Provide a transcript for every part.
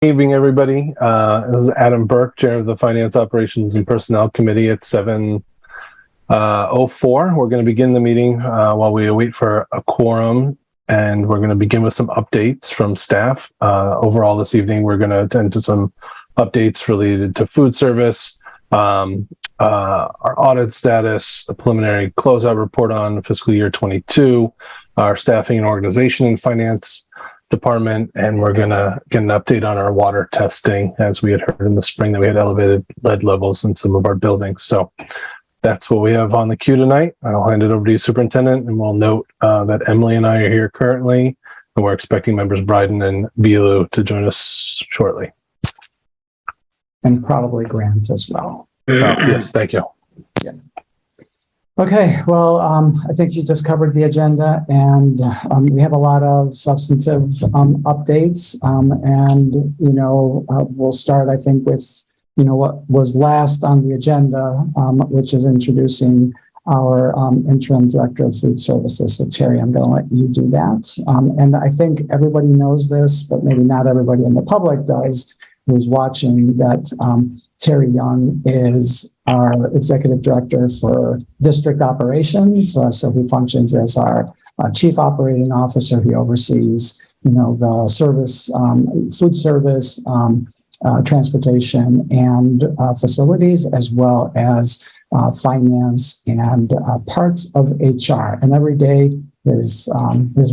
Evening, everybody. This is Adam Burke, Chair of the Finance Operations and Personnel Committee at 7:04. We're going to begin the meeting while we wait for a quorum, and we're going to begin with some updates from staff. Overall, this evening, we're going to attend to some updates related to food service, our audit status, a preliminary closeout report on fiscal year 22, our staffing and organization and finance department, and we're going to get an update on our water testing, as we had heard in the spring that we had elevated lead levels in some of our buildings. So that's what we have on the queue tonight. I'll hand it over to you, Superintendent, and we'll note that Emily and I are here currently, and we're expecting members Bryden and Bilu to join us shortly. And probably Grant as well. Yes, thank you. Yeah. Okay, well, I think you just covered the agenda, and we have a lot of substantive updates, and, we'll start, I think, with, what was last on the agenda, which is introducing our interim director of food services. So, Terry, I'm going to let you do that. And I think everybody knows this, but maybe not everybody in the public does, who's watching, that Terry Young is our executive director for district operations. So he functions as our chief operating officer. He oversees, the service, food service, transportation, and facilities, as well as finance and parts of HR. And every day his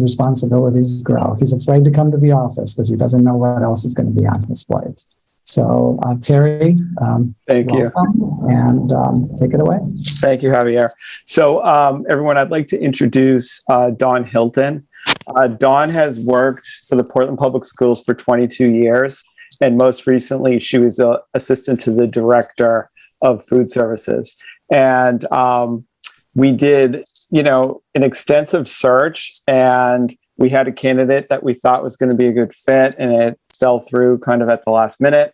responsibilities grow. He's afraid to come to the office because he doesn't know what else is going to be on his plate. So, Terry, thank you. And take it away. Thank you, Javier. So, everyone, I'd like to introduce Dawn Hilton. Dawn has worked for the Portland Public Schools for 22 years, and most recently, she was an assistant to the director of food services. And we did, an extensive search, and we had a candidate that we thought was going to be a good fit, and it fell through kind of at the last minute.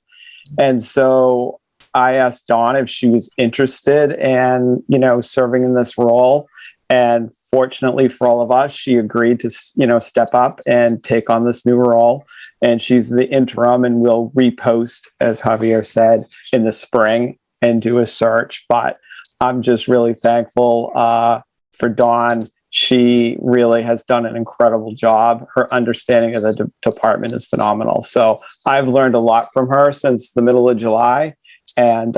And so I asked Dawn if she was interested in, serving in this role. And fortunately for all of us, she agreed to, step up and take on this new role. And she's the interim, and we'll repost, as Javier said, in the spring and do a search. But I'm just really thankful for Dawn. She really has done an incredible job. Her understanding of the department is phenomenal. So I've learned a lot from her since the middle of July. And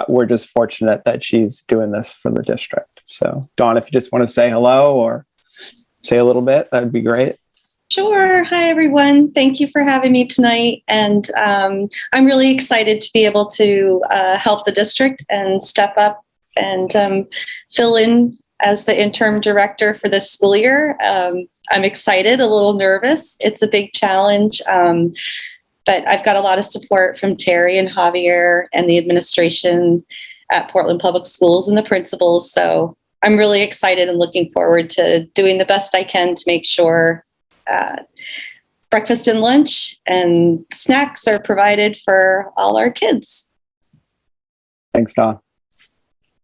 we're just fortunate that she's doing this for the district. So Dawn, if you just want to say hello or say a little bit, that'd be great. Sure. Hi, everyone. Thank you for having me tonight. And I'm really excited to be able to help the district and step up and fill in as the interim director for this school year. I'm excited, a little nervous. It's a big challenge, but I've got a lot of support from Terry and Javier and the administration at Portland Public Schools and the principals. So I'm really excited and looking forward to doing the best I can to make sure breakfast and lunch and snacks are provided for all our kids. Thanks, Dawn.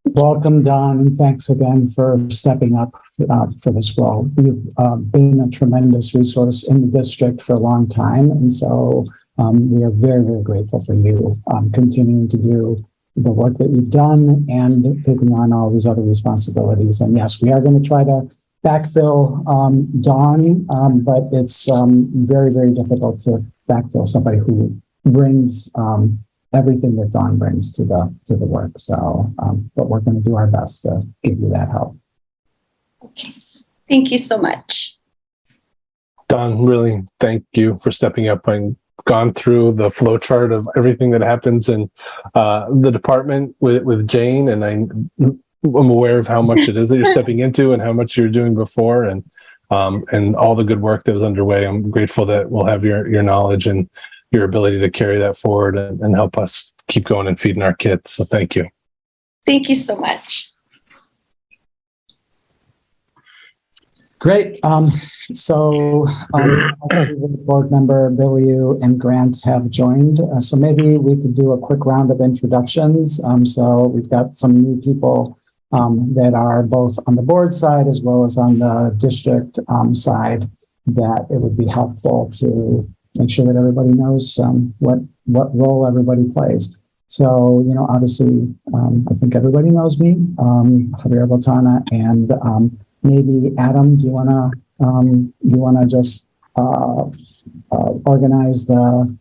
Welcome, Dawn, and thanks again for stepping up for this role. You've been a tremendous resource in the district for a long time, and so we are very, very grateful for you continuing to do the work that you've done and taking on all these other responsibilities. And yes, we are going to try to backfill Dawn, but it's very, very difficult to backfill somebody who brings everything that Dawn brings to the work. So, but we're going to do our best to give you that help. Okay. Thank you so much. Dawn, really thank you for stepping up and gone through the flow chart of everything that happens in the department with Jane. And I'm aware of how much it is that you're stepping into and how much you're doing before, and all the good work that was underway. I'm grateful that we'll have your knowledge and your ability to carry that forward and help us keep going and feeding our kids. So thank you. Thank you so much. Great. So board member Billy and Grant have joined. So maybe we could do a quick round of introductions. So we've got some new people that are both on the board side as well as on the district side that it would be helpful to make sure that everybody knows what role everybody plays. So, obviously, I think everybody knows me, Javier Botana, and maybe Adam, do you wanna just organize the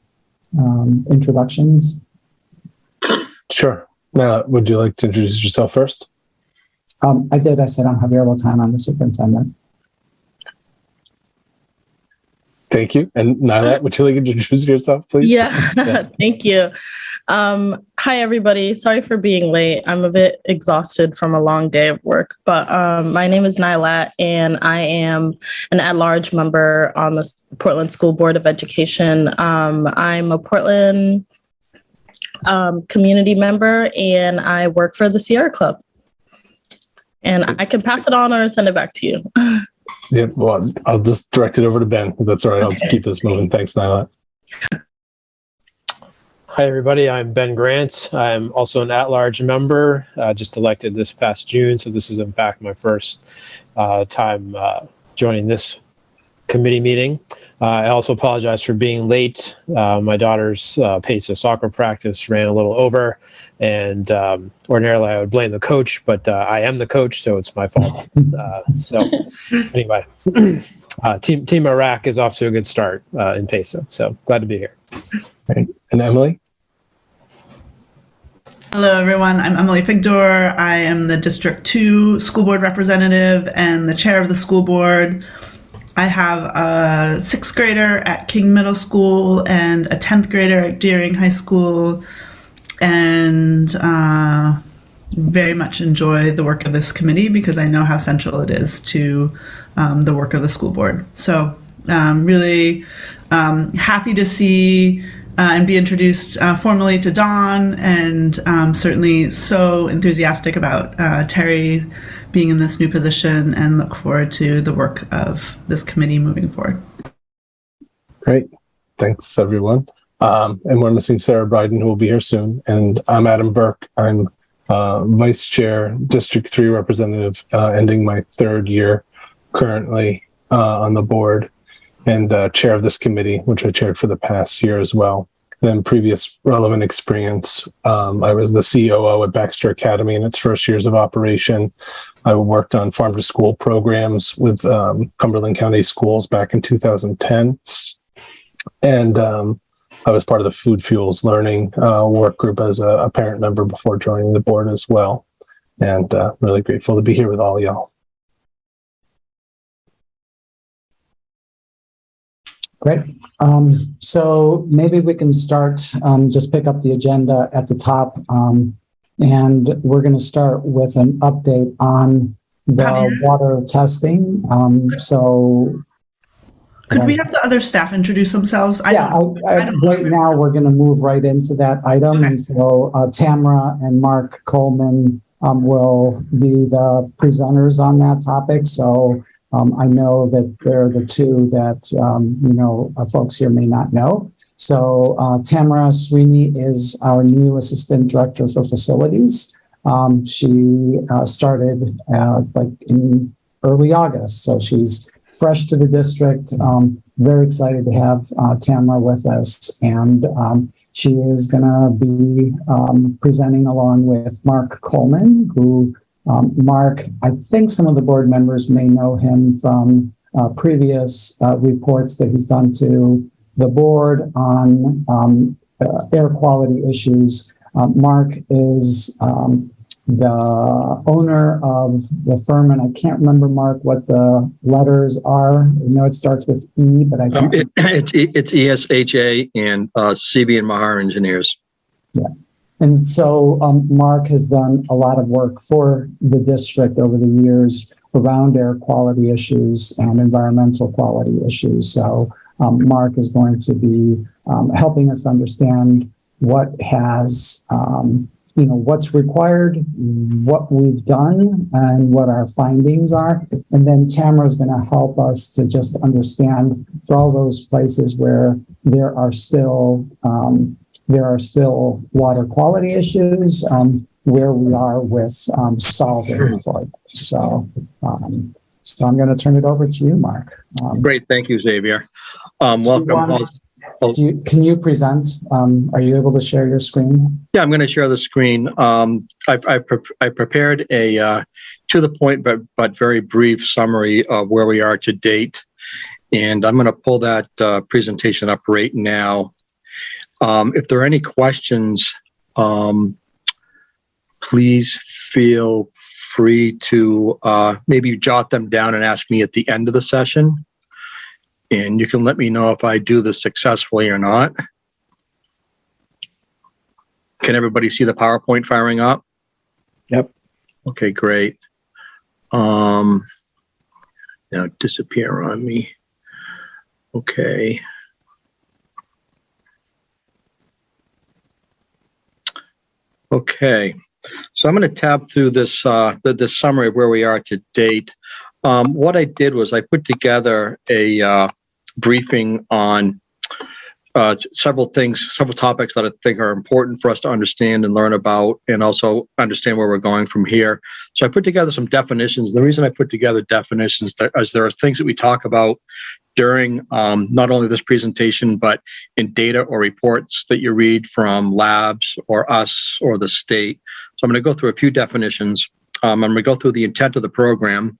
introductions? Sure. Now, would you like to introduce yourself first? I did. I said I'm Javier Botana. I'm the superintendent. Thank you. And Nyla, would you like to introduce yourself, please? Yeah. Thank you. Hi, everybody. Sorry for being late. I'm a bit exhausted from a long day of work, but my name is Nyla, and I am an at-large member on the Portland School Board of Education. I'm a Portland community member, and I work for the Sierra Club. And I can pass it on or send it back to you. Yeah, well, I'll just direct it over to Ben, if that's all right. I'll just keep this moving. Thanks, Nyla. Hi, everybody. I'm Ben Grant. I'm also an at-large member, just elected this past June. So this is, in fact, my first time joining this committee meeting. I also apologize for being late. My daughter's pace of soccer practice ran a little over, and ordinarily I would blame the coach, but I am the coach, so it's my fault. So anyway, Team Iraq is off to a good start in PESA, so glad to be here. Great. And Emily? Hello, everyone. I'm Emily Figdor. I am the District 2 School Board Representative and the Chair of the School Board. I have a 6th grader at King Middle School and a 10th grader at Deering High School, and very much enjoy the work of this committee because I know how central it is to the work of the school board. So really happy to see and be introduced formally to Dawn, and certainly so enthusiastic about Terry being in this new position, and look forward to the work of this committee moving forward. Great. Thanks, everyone. And we're missing Sarah Bryden, who will be here soon. And I'm Adam Burke. I'm Vice Chair, District 3 Representative, ending my 3rd year currently on the board, and Chair of this committee, which I chaired for the past year as well. Then previous relevant experience, I was the COO at Baxter Academy in its first years of operation. I worked on farm to school programs with Cumberland County Schools back in 2010. And I was part of the Food Fuels Learning work group as a parent member before joining the board as well. And really grateful to be here with all y'all. Great. So maybe we can start, just pick up the agenda at the top. And we're going to start with an update on the water testing. Could we have the other staff introduce themselves? Right now we're going to move right into that item. Okay. And so Tamara and Mark Coleman will be the presenters on that topic. So I know that they're the two that, folks here may not know. So Tamara Sweeney is our new Assistant Director for Facilities. She started in early August. So she's fresh to the district. Very excited to have Tamara with us. And she is going to be presenting along with Mark Coleman, who Mark, I think some of the board members may know him from previous reports that he's done to the board on air quality issues. Mark is the owner of the firm, and I can't remember, Mark, what the letters are. I know it starts with E, but I don't. It's ESHA and CB and Mahar Engineers. Yeah. And so Mark has done a lot of work for the district over the years around air quality issues and environmental quality issues. So Mark is going to be helping us understand what has, what's required, what we've done, and what our findings are. And then Tamara is going to help us to just understand for all those places where there are still water quality issues, where we are with solving for them. So I'm going to turn it over to you, Mark. Great. Thank you, Xavier. Welcome. Can you present? Are you able to share your screen? Yeah, I'm going to share the screen. I prepared a to the point but very brief summary of where we are to date, and I'm going to pull that presentation up right now. If there are any questions, please feel free to maybe jot them down and ask me at the end of the session. And you can let me know if I do this successfully or not. Can everybody see the PowerPoint firing up? Yep. Okay, great. Now disappear on me. Okay. Okay. So I'm going to tab through this this summary of where we are to date. What I did was I put together a briefing on several topics that I think are important for us to understand and learn about, and also understand where we're going from here. So I put together some definitions. The reason I put together definitions is there are things that we talk about during not only this presentation, but in data or reports that you read from labs or us or the state. So I'm going to go through a few definitions. I'm going to go through the intent of the program,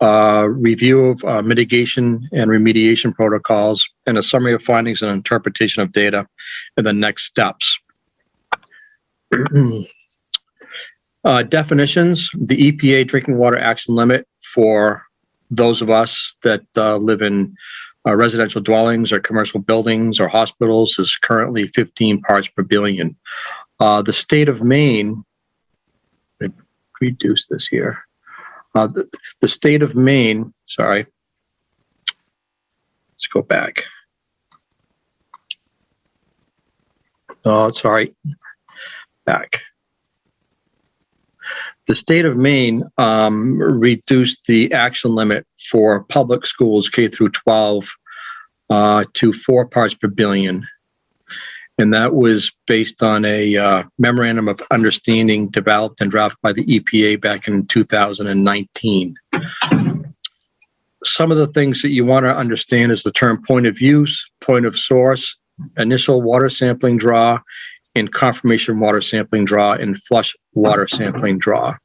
review of mitigation and remediation protocols, and a summary of findings and interpretation of data, and the next steps. Definitions: the EPA drinking water action limit for those of us that live in residential dwellings or commercial buildings or hospitals is currently 15 parts per billion. The state of Maine, let me reduce this here. The state of Maine, sorry, let's go back. Oh, sorry, back. The state of Maine reduced the action limit for public schools K through 12 to 4 parts per billion. And that was based on a memorandum of understanding developed and drafted by the EPA back in 2019. Some of the things that you want to understand is the term point of use, point of source, initial water sampling draw, and confirmation water sampling draw, and flush water sampling draw.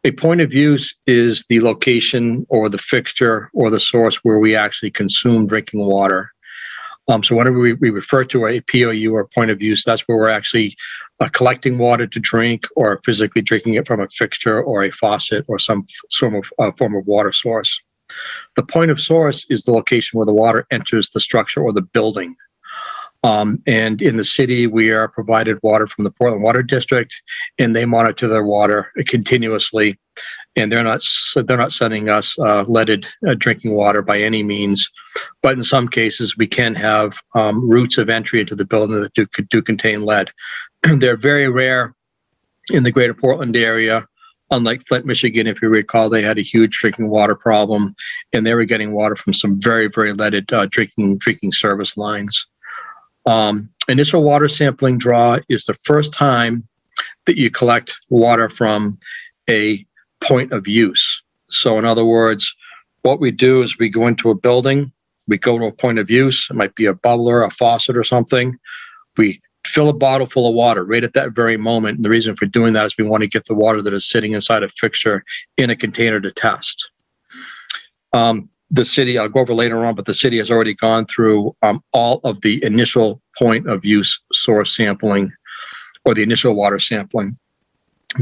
A point of use is the location or the fixture or the source where we actually consume drinking water. So whenever we refer to a POU or point of use, that's where we're actually collecting water to drink or physically drinking it from a fixture or a faucet or some form of water source. The point of source is the location where the water enters the structure or the building. And in the city, we are provided water from the Portland Water District, and they monitor their water continuously. And they're not sending us leaded drinking water by any means, but in some cases we can have routes of entry into the building that do contain lead. They're very rare in the greater Portland area. Unlike Flint, Michigan, if you recall, they had a huge drinking water problem, and they were getting water from some very, very leaded drinking service lines. Initial water sampling draw is the first time that you collect water from a point of use. So in other words, what we do is we go into a building, we go to a point of use, it might be a bubbler, a faucet or something. We fill a bottle full of water right at that very moment. And the reason for doing that is we want to get the water that is sitting inside a fixture in a container to test. The city, I'll go over later on, but the city has already gone through all of the initial point of use source sampling or the initial water sampling.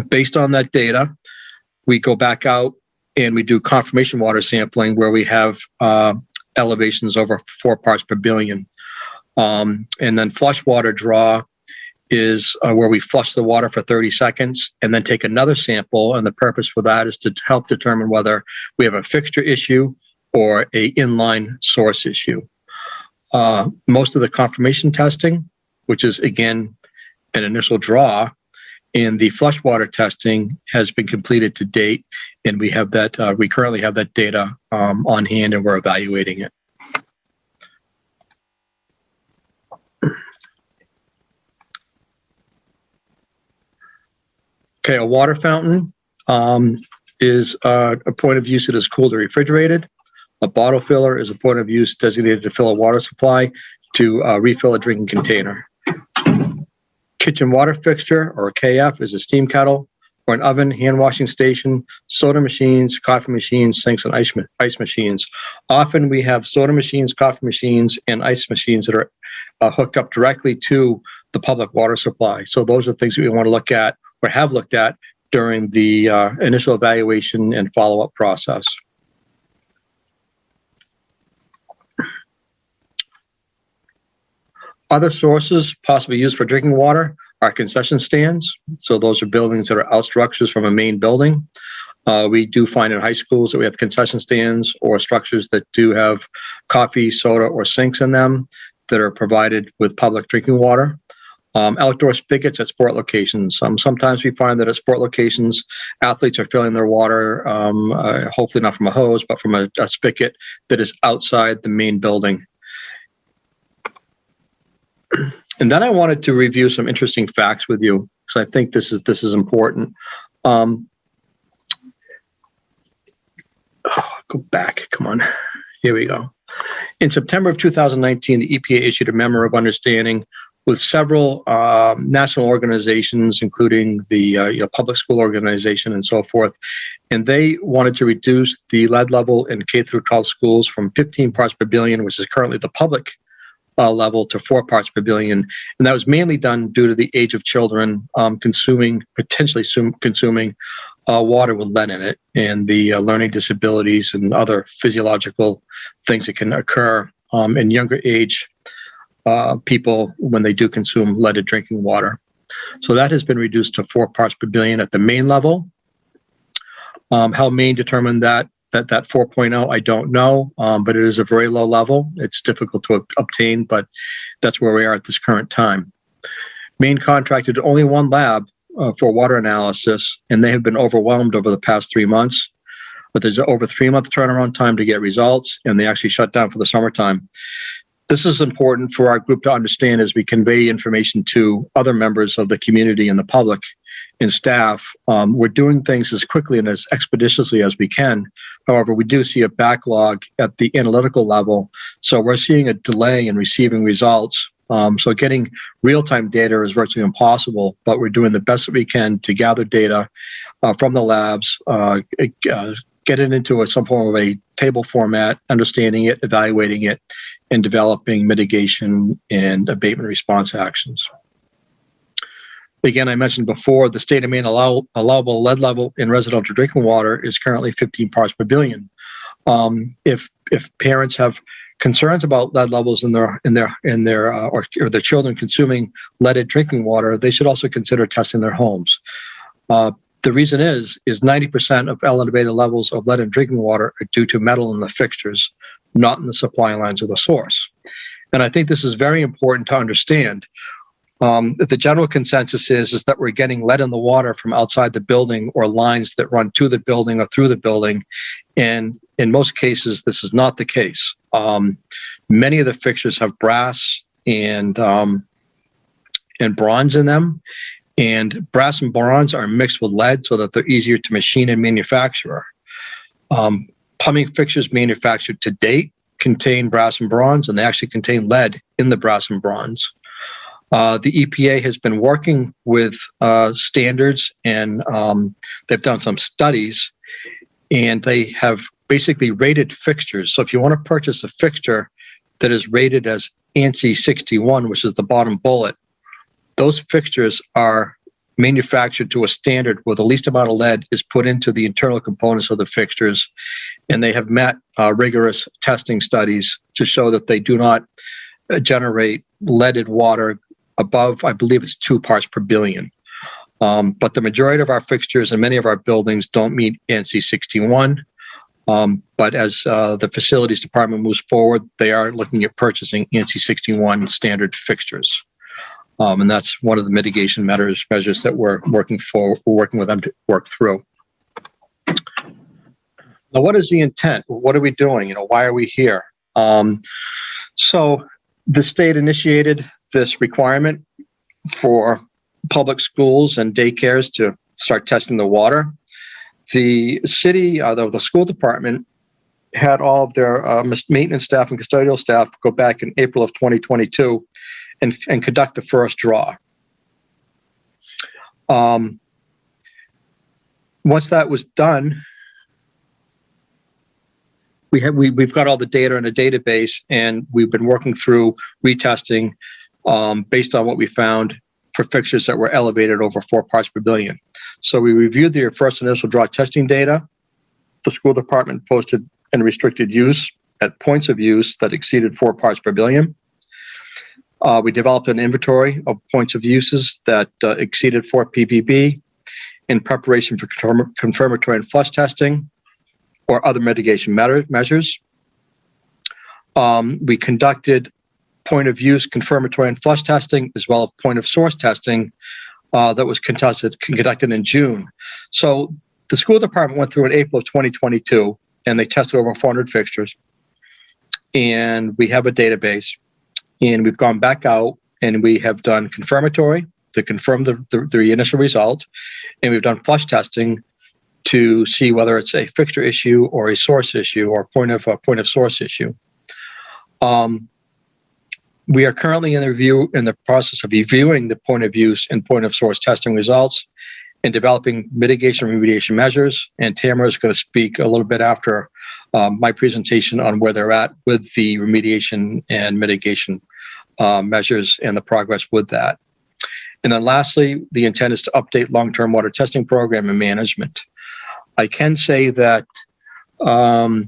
Based on that data, we go back out and we do confirmation water sampling where we have elevations over 4 parts per billion. And then flush water draw is where we flush the water for 30 seconds and then take another sample. And the purpose for that is to help determine whether we have a fixture issue or a inline source issue. Most of the confirmation testing, which is again an initial draw, and the flush water testing has been completed to date, and we have that. We currently have that data on hand, and we're evaluating it. Okay, a water fountain is a point of use that is cooled or refrigerated. A bottle filler is a point of use designated to fill a water supply. to refill a drinking container. Kitchen water fixture, or KF, is a steam kettle or an oven, hand washing station, soda machines, coffee machines, sinks, and ice machines. Often we have soda machines, coffee machines, and ice machines that are hooked up directly to the public water supply. So those are things that we want to look at or have looked at during the initial evaluation and follow-up process. Other sources possibly used for drinking water are concession stands. So those are buildings that are out structures from a main building. We do find in high schools that we have concession stands or structures that do have coffee, soda, or sinks in them that are provided with public drinking water. Outdoor spigots at sport locations. Sometimes we find that at sport locations, athletes are filling their water, hopefully not from a hose, but from a spigot that is outside the main building. And then I wanted to review some interesting facts with you because I think this is important. Go back. Come on. Here we go. In September of 2019, the EPA issued a memo of understanding with several national organizations, including the Public School Organization and so forth, and they wanted to reduce the lead level in K through 12 schools from 15 parts per billion, which is currently the public level, to 4 parts per billion, and that was mainly done due to the age of children potentially consuming water with lead in it, and the learning disabilities and other physiological things that can occur in younger age people when they do consume leaded drinking water. So that has been reduced to 4 parts per billion at the Maine level. How Maine determined that 4.0, I don't know, but it is a very low level. It's difficult to obtain, but that's where we are at this current time. Maine contracted only one lab for water analysis, and they have been overwhelmed over the past 3 months. But there's over 3-month turnaround time to get results, and they actually shut down for the summertime. This is important for our group to understand as we convey information to other members of the community and the public and staff. We're doing things as quickly and as expeditiously as we can. However, we do see a backlog at the analytical level. So we're seeing a delay in receiving results. So getting real-time data is virtually impossible, but we're doing the best that we can to gather data from the labs, get it into some form of a table format, understanding it, evaluating it, and developing mitigation and abatement response actions. Again, I mentioned before, the state of Maine allowable lead level in residential drinking water is currently 15 parts per billion. If parents have concerns about lead levels in their their children consuming leaded drinking water, they should also consider testing their homes. The reason is 90% of elevated levels of lead in drinking water are due to metal in the fixtures, not in the supply lines of the source. And I think this is very important to understand. The general consensus is that we're getting lead in the water from outside the building or lines that run to the building or through the building. And in most cases, this is not the case. Many of the fixtures have brass and bronze in them. And brass and bronze are mixed with lead so that they're easier to machine and manufacture. Plumbing fixtures manufactured to date contain brass and bronze, and they actually contain lead in the brass and bronze. The EPA has been working with standards, and they've done some studies, and they have basically rated fixtures. So if you want to purchase a fixture that is rated as ANSI 61, which is the bottom bullet, those fixtures are manufactured to a standard where the least amount of lead is put into the internal components of the fixtures, and they have met rigorous testing studies to show that they do not generate leaded water above, I believe it's 2 parts per billion. But the majority of our fixtures and many of our buildings don't meet ANSI 61. But as the facilities department moves forward, they are looking at purchasing ANSI 61 standard fixtures. And that's one of the mitigation measures that we're working with them to work through. Now, what is the intent? What are we doing? Why are we here? So the state initiated this requirement for public schools and daycares to start testing the water. The city, the school department, had all of their maintenance staff and custodial staff go back in April of 2022 and conduct the first draw. Once that was done, we've got all the data in a database, and we've been working through retesting based on what we found for fixtures that were elevated over 4 parts per billion. So we reviewed the first initial draw testing data. The school department posted and restricted use at points of use that exceeded 4 parts per billion. We developed an inventory of points of uses that exceeded 4 ppb in preparation for confirmatory and flush testing or other mitigation measures. We conducted point of use confirmatory and flush testing, as well as point of source testing that was conducted in June. So the school department went through in April of 2022, and they tested over 400 fixtures. And we have a database, and we've gone back out and we have done confirmatory to confirm the initial result, and we've done flush testing to see whether it's a fixture issue or a source issue or point of source issue. We are currently in the process of reviewing the point of use and point of source testing results and developing mitigation and remediation measures. And Tamara is going to speak a little bit after my presentation on where they're at with the remediation and mitigation measures and the progress with that. And then lastly, the intent is to update long-term water testing program and management. I can say that, let's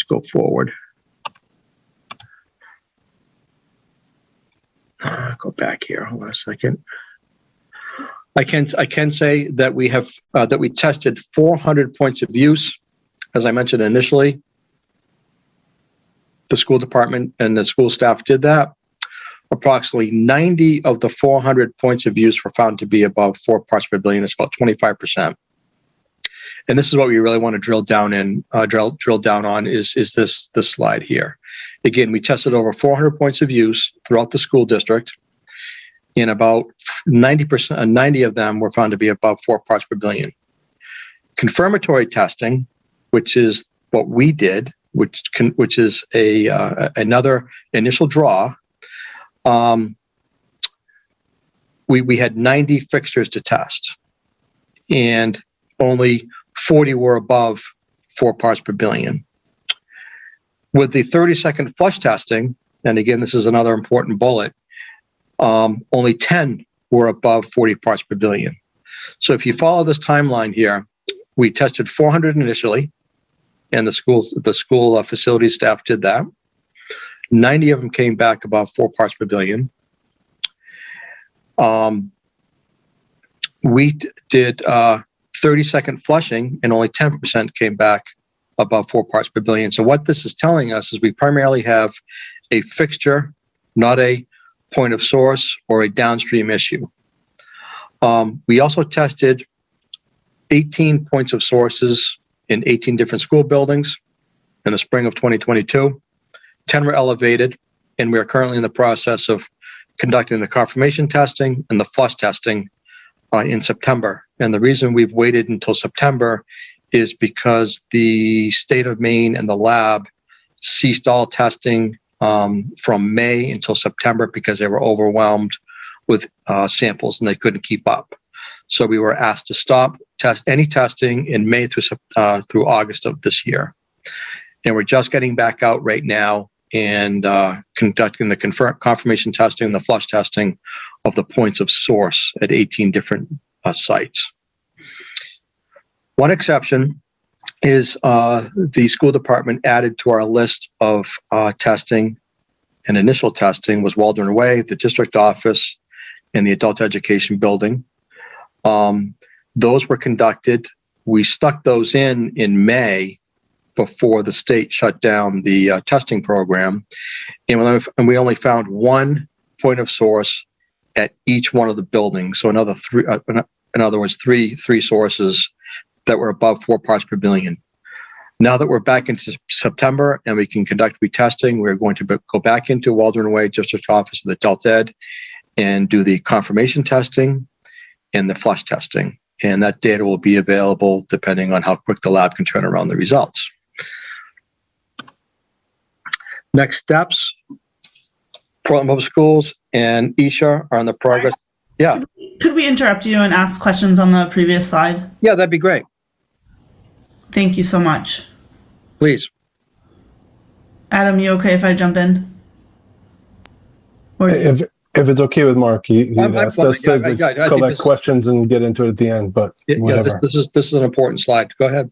go forward. Go back here, hold on a second. I can say that we have, that we tested 400 points of use. As I mentioned initially, the school department and the school staff did that. Approximately 90 of the 400 points of use were found to be above 4 parts per billion. It's about 25%. And this is what we really want to drill down on is this slide here. Again, we tested over 400 points of use throughout the school district. And about 90 of them were found to be above 4 parts per billion. Confirmatory testing, which is what we did, which is another initial draw. We had 90 fixtures to test, and only 40 were above 4 parts per billion. With the 30-second flush testing, and again, this is another important bullet, only 10 were above 40 parts per billion. So if you follow this timeline here, we tested 400 initially, and the school facility staff did that. 90 of them came back above 4 parts per billion. We did 30-second flushing, and only 10% came back above 4 parts per billion. So what this is telling us is we primarily have a fixture, not a point of source or a downstream issue. We also tested 18 points of sources in 18 different school buildings in the spring of 2022. 10 were elevated, and we are currently in the process of conducting the confirmation testing and the flush testing in September. And the reason we've waited until September is because the state of Maine and the lab ceased all testing from May until September because they were overwhelmed with samples and they couldn't keep up. So we were asked to stop any testing in May through August of this year. And we're just getting back out right now and conducting the confirmation testing and the flush testing of the points of source at 18 different sites. One exception is the school department added to our list of testing and initial testing was Waldron Way, the district office, and the adult education building. Those were conducted. We stuck those in May before the state shut down the testing program. And we only found 1 point of source at each one of the buildings. So in other words, three sources that were above 4 parts per billion. Now that we're back into September and we can conduct retesting, we're going to go back into Waldron Way District Office of the Adult Ed and do the confirmation testing and the flush testing. and that data will be available depending on how quick the lab can turn around the results. Next steps, Portland Public Schools and Isha are on the progress. Yeah. Could we interrupt you and ask questions on the previous slide? Yeah, that'd be great. Thank you so much. Please. Adam, you okay if I jump in? Or If it's okay with Mark, he I'm asked fine. us to I think collect this- questions and get into it at the end, but whatever. This is an important slide. Go ahead.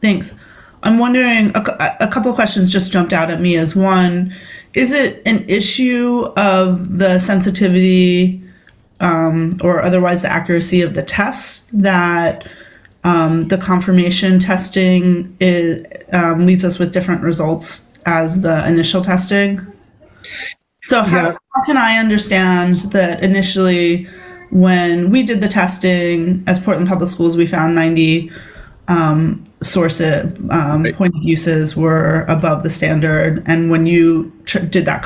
Thanks. I'm wondering, a couple of questions just jumped out at me as one, is it an issue of the sensitivity or otherwise the accuracy of the test that the confirmation testing leaves us with different results as the initial testing? So how can I understand that initially when we did the testing as Portland Public Schools, we found 90 point of uses were above the standard, and when you did that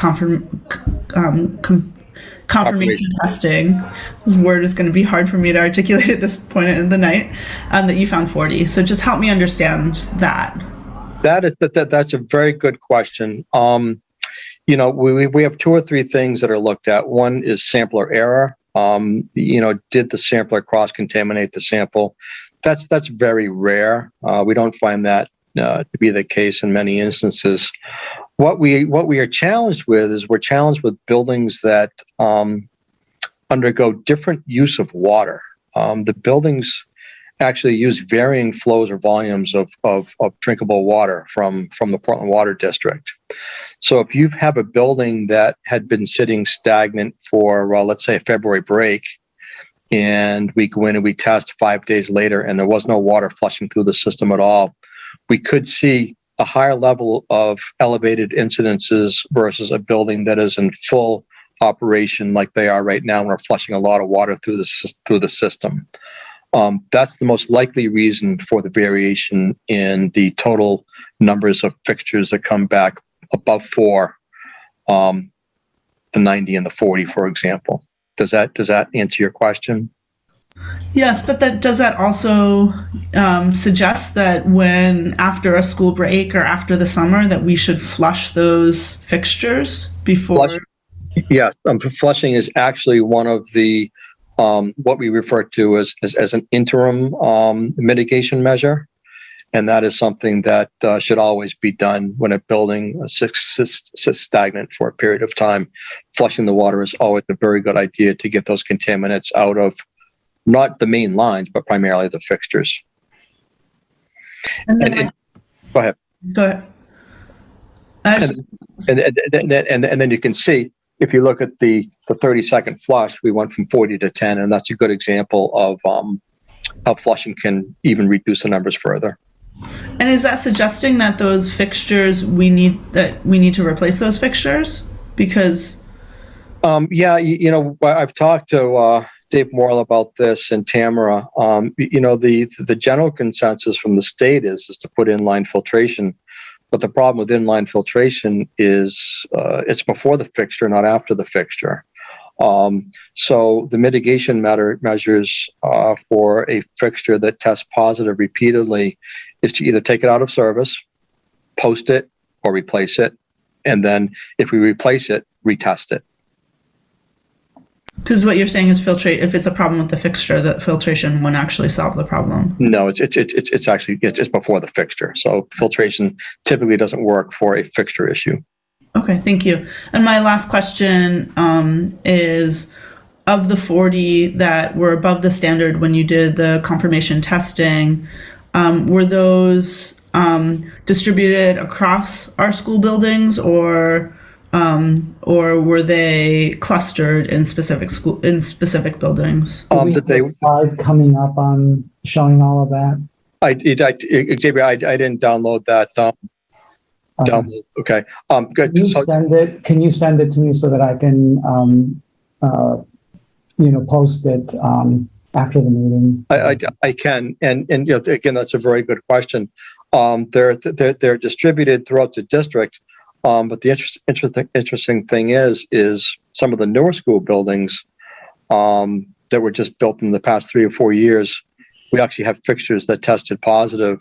confirmation testing, this word is going to be hard for me to articulate at this point in the night, that you found 40. So just help me understand that. That's a very good question. We have two or three things that are looked at. One is sampler error. Did the sampler cross-contaminate the sample? That's very rare. We don't find that to be the case in many instances. What we are challenged with is we're challenged with buildings that undergo different use of water. The buildings actually use varying flows or volumes of drinkable water from the Portland Water District. So if you have a building that had been sitting stagnant for, let's say a February break, and we go in and we test 5 days later and there was no water flushing through the system at all, we could see a higher level of elevated incidences versus a building that is in full operation like they are right now and are flushing a lot of water through the system. That's the most likely reason for the variation in the total numbers of fixtures that come back above 4, the 90 and the 40, for example. Does that answer your question? Yes, but does that also suggest that when after a school break or after the summer that we should flush those fixtures before? Yes, flushing is actually one of the what we refer to as an interim mitigation measure, and that is something that should always be done when a building sits stagnant for a period of time. Flushing the water is always a very good idea to get those contaminants out of not the main lines, but primarily the fixtures. And then Go ahead. Go ahead. And then you can see, if you look at the 30-second flush, we went from 40 to 10, and that's a good example of how flushing can even reduce the numbers further. And is that suggesting that those fixtures we need to replace those fixtures? Because I've talked to Dave Morrill about this and Tamara. The general consensus from the state is to put inline filtration. But the problem with inline filtration is it's before the fixture, not after the fixture. So the mitigation measures for a fixture that tests positive repeatedly is to either take it out of service, post it, or replace it. And then if we replace it, retest it. Because what you're saying is if it's a problem with the fixture, that filtration won't actually solve the problem. No, it's actually before the fixture. So filtration typically doesn't work for a fixture issue. Okay, thank you. And my last question is, of the 40 that were above the standard when you did the confirmation testing, were those distributed across our school buildings, or were they clustered in specific buildings? Slide coming up on showing all of that. Xavier, I didn't download that. Download. Okay. Good. Can you send it to me so that I can post it after the meeting? I can, and again, that's a very good question. They're distributed throughout the district. But the interesting thing is some of the newer school buildings that were just built in the past 3 or 4 years we actually have fixtures that tested positive.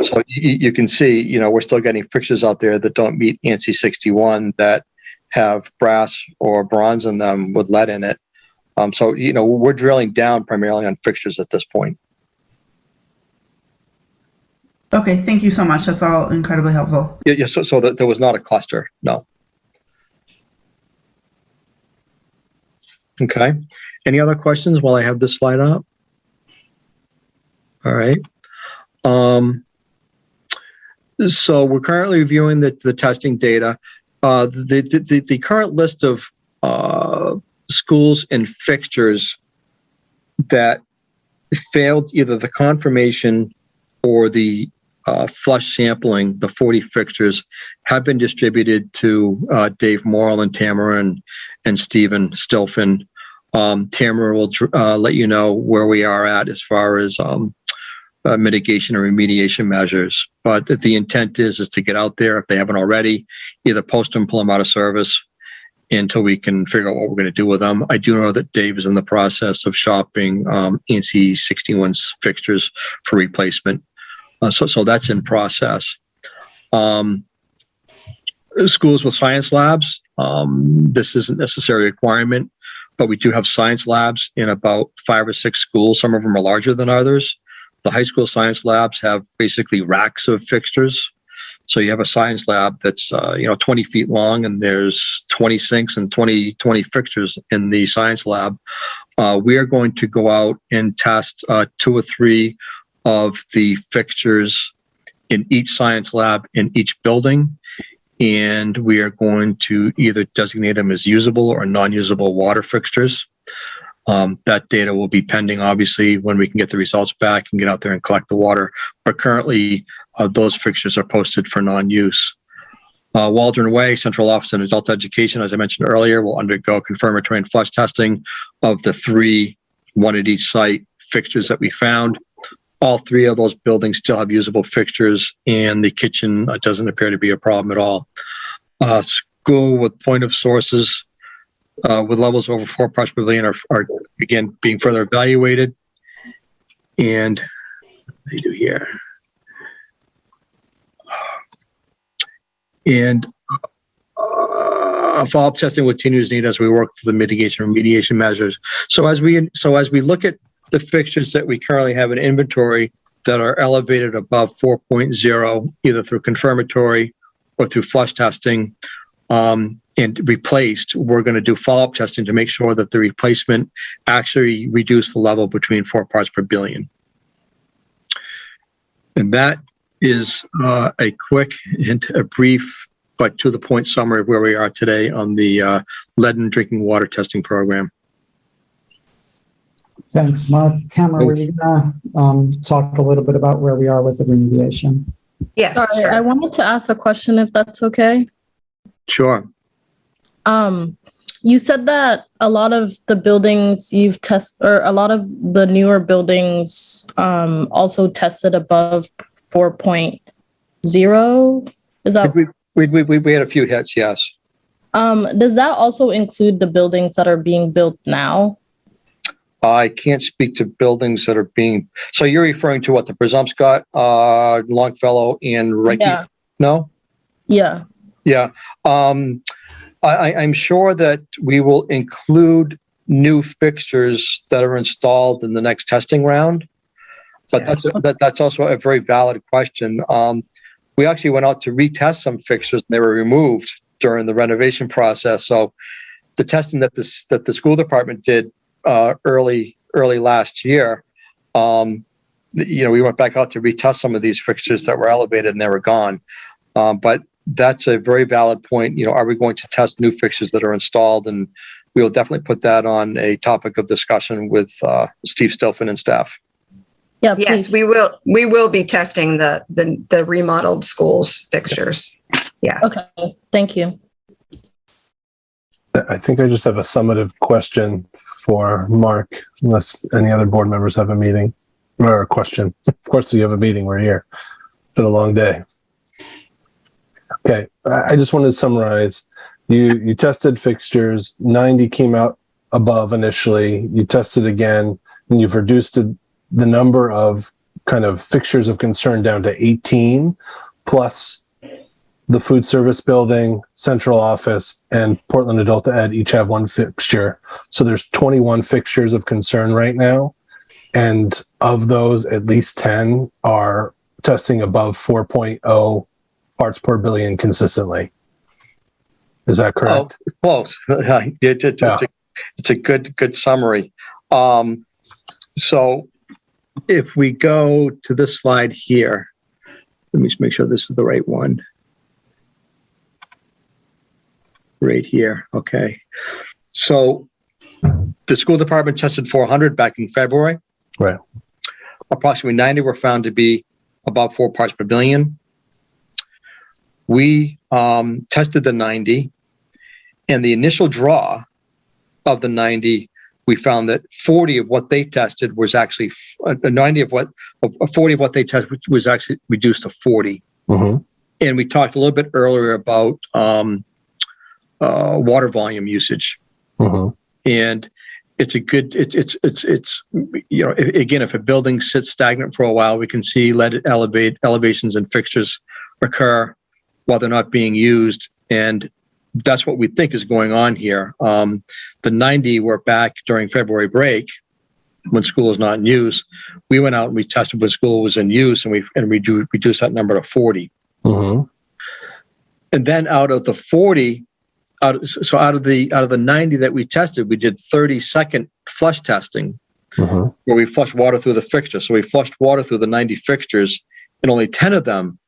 So you can see, we're still getting fixtures out there that don't meet ANSI 61 that have brass or bronze in them with lead in it. So we're drilling down primarily on fixtures at this point. Okay, thank you so much. That's all incredibly helpful. Yeah, so that there was not a cluster, no. Okay. Any other questions while I have this slide up? All right. So we're currently reviewing the testing data. The current list of schools and fixtures that failed either the confirmation or the flush sampling, the 40 fixtures, have been distributed to Dave Morrill and Tamara and Stephen Stilfen. Tamara will let you know where we are at as far as mitigation or remediation measures. But the intent is to get out there, if they haven't already, either post them, pull them out of service until we can figure out what we're going to do with them. I do know that Dave is in the process of shopping ANSI 61's fixtures for replacement. So that's in process. Schools with science labs, this isn't necessarily a requirement, but we do have science labs in about 5 or 6 schools. Some of them are larger than others. The high school science labs have basically racks of fixtures. So you have a science lab that's 20 feet long, and there's 20 sinks and 20 fixtures in the science lab. We are going to go out and test 2 or 3 of the fixtures in each science lab in each building, and we are going to either designate them as usable or non-usable water fixtures. That data will be pending, obviously, when we can get the results back and get out there and collect the water. But currently, those fixtures are posted for non-use. Waldron Way, Central Office and Adult Education, as I mentioned earlier, will undergo confirmatory and flush testing of the 3, 1 at each site, fixtures that we found. All 3 of those buildings still have usable fixtures, and the kitchen doesn't appear to be a problem at all. School with point of sources with levels over 4 parts per billion are again being further evaluated. And they do here. And follow-up testing will continue as needed as we work through the mitigation and remediation measures. So as we look at the fixtures that we currently have in inventory that are elevated above 4.0, either through confirmatory or through flush testing, and replaced, we're going to do follow-up testing to make sure that the replacement actually reduce the level between 4 parts per billion. And that is a quick and a brief but to the point summary of where we are today on the lead and drinking water testing program. Thanks, Mark. Tamara, were you going to talk a little bit about where we are with the remediation? Yes. Sorry, Sure. I wanted to ask a question, if that's okay. Sure. You said that a lot of the buildings you've tested, or a lot of the newer buildings also tested above 4.0. Is that? We had a few hits, yes. Does that also include the buildings that are being built now? I can't speak to buildings that are being. So you're referring to what the Presumpscott, Longfellow, and Reiki? Yeah. No. Yeah. Yeah. I'm sure that we will include new fixtures that are installed in the next testing round. But Yes. that's also a very valid question. We actually went out to retest some fixtures, and they were removed during the renovation process. So the testing that the school department did early last year, we went back out to retest some of these fixtures that were elevated, and they were gone. But that's a very valid point. Are we going to test new fixtures that are installed? And we will definitely put that on a topic of discussion with Steve Stilfen and staff. Yeah. Yes, Please. we will. We will be testing the remodeled schools fixtures. Yeah. Okay. Thank you. I think I just have a summative question for Mark, unless any other board members have a meeting or a question. Of course, we have a meeting. We're here. It's been a long day. Okay, I just wanted to summarize. You tested fixtures, 90 came out above initially. You tested again, and you've reduced the number of kind of fixtures of concern down to 18, plus the food service building, central office, and Portland Adult Ed each have one fixture. So there's 21 fixtures of concern right now. And of those, at least 10 are testing above 4.0 parts per billion consistently. Is that correct? Close. It's a good summary. So if we go to this slide here, let me just make sure this is the right one. Right here. Okay. So the school department tested 400 back in February. Right. Approximately 90 were found to be above 4 parts per billion. We tested the 90, and the initial draw of the 90, we found that 40 of what they tested was actually 40 of what they tested was actually reduced to 40. Mm-hmm. And we talked a little bit earlier about water volume usage. Mm-hmm. And it's a good, it's you know, again, if a building sits stagnant for a while, we can see elevations and fixtures occur while they're not being used. And that's what we think is going on here. The 90 were back during February break when school was not in use. We went out and we tested when school was in use, and we reduced that number to 40. Mm-hmm. And then out of the 40, out of the 90 that we tested, we did 30-second flush testing, Mm-hmm. where we flushed water through the fixture. So we flushed water through the 90 fixtures, and only 10 of them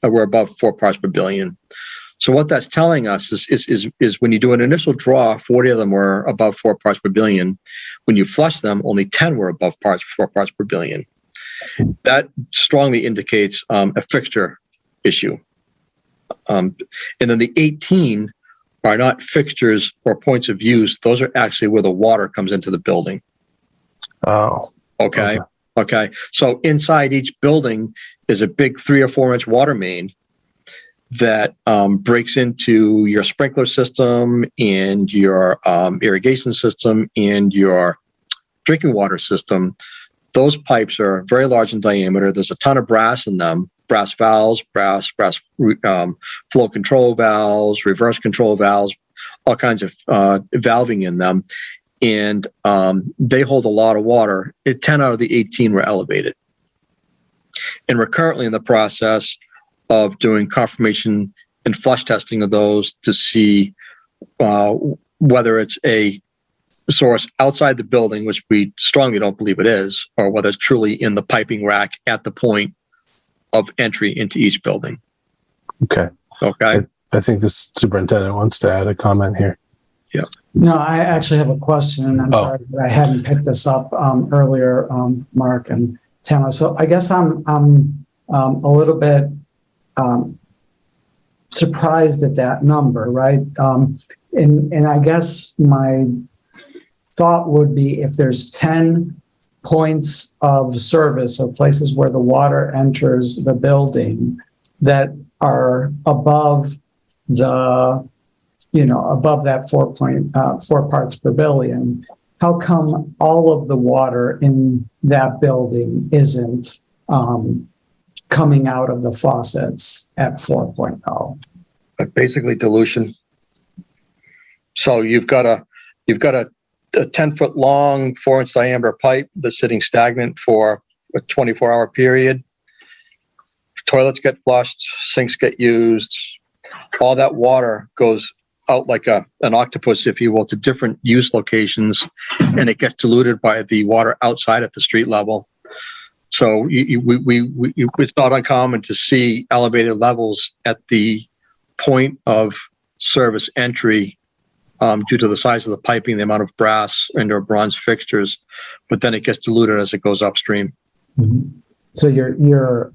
were above 4 parts per billion. So what that's telling us is when you do an initial draw, 40 of them were above 4 parts per billion. When you flush them, only 10 were above 4 parts per billion. That strongly indicates a fixture issue. And then the 18 are not fixtures or points of use. Those are actually where the water comes into the building. Oh. Okay. So inside each building is a big 3 or 4 inch water main that breaks into your sprinkler system and your irrigation system and your drinking water system. Those pipes are very large in diameter. There's a ton of brass in them. Brass valves, brass flow control valves, reverse control valves, all kinds of valving in them. And they hold a lot of water. 10 out of the 18 were elevated. And we're currently in the process of doing confirmation and flush testing of those to see whether it's a source outside the building, which we strongly don't believe it is, or whether it's truly in the piping rack at the point of entry into each building. Okay. I think the superintendent wants to add a comment here. Yeah. No, I actually have a question, and I'm sorry that I hadn't picked this up earlier, Mark and Tamara. So I guess I'm a little bit surprised at that number, right? And I guess my thought would be if there's 10 points of service or places where the water enters the building that are above the, above that 4 parts per billion, how come all of the water in that building isn't coming out of the faucets at 4.0? Basically dilution. So you've got a 10-foot long, 4-inch diameter pipe that's sitting stagnant for a 24-hour period. Toilets get flushed, sinks get used. All that water goes out like an octopus, if you will, to different use locations, and it gets diluted by the water outside at the street level. So it's not uncommon to see elevated levels at the point of service entry due to the size of the piping, the amount of brass and or bronze fixtures, but then it gets diluted as it goes upstream. Mm-hmm. So your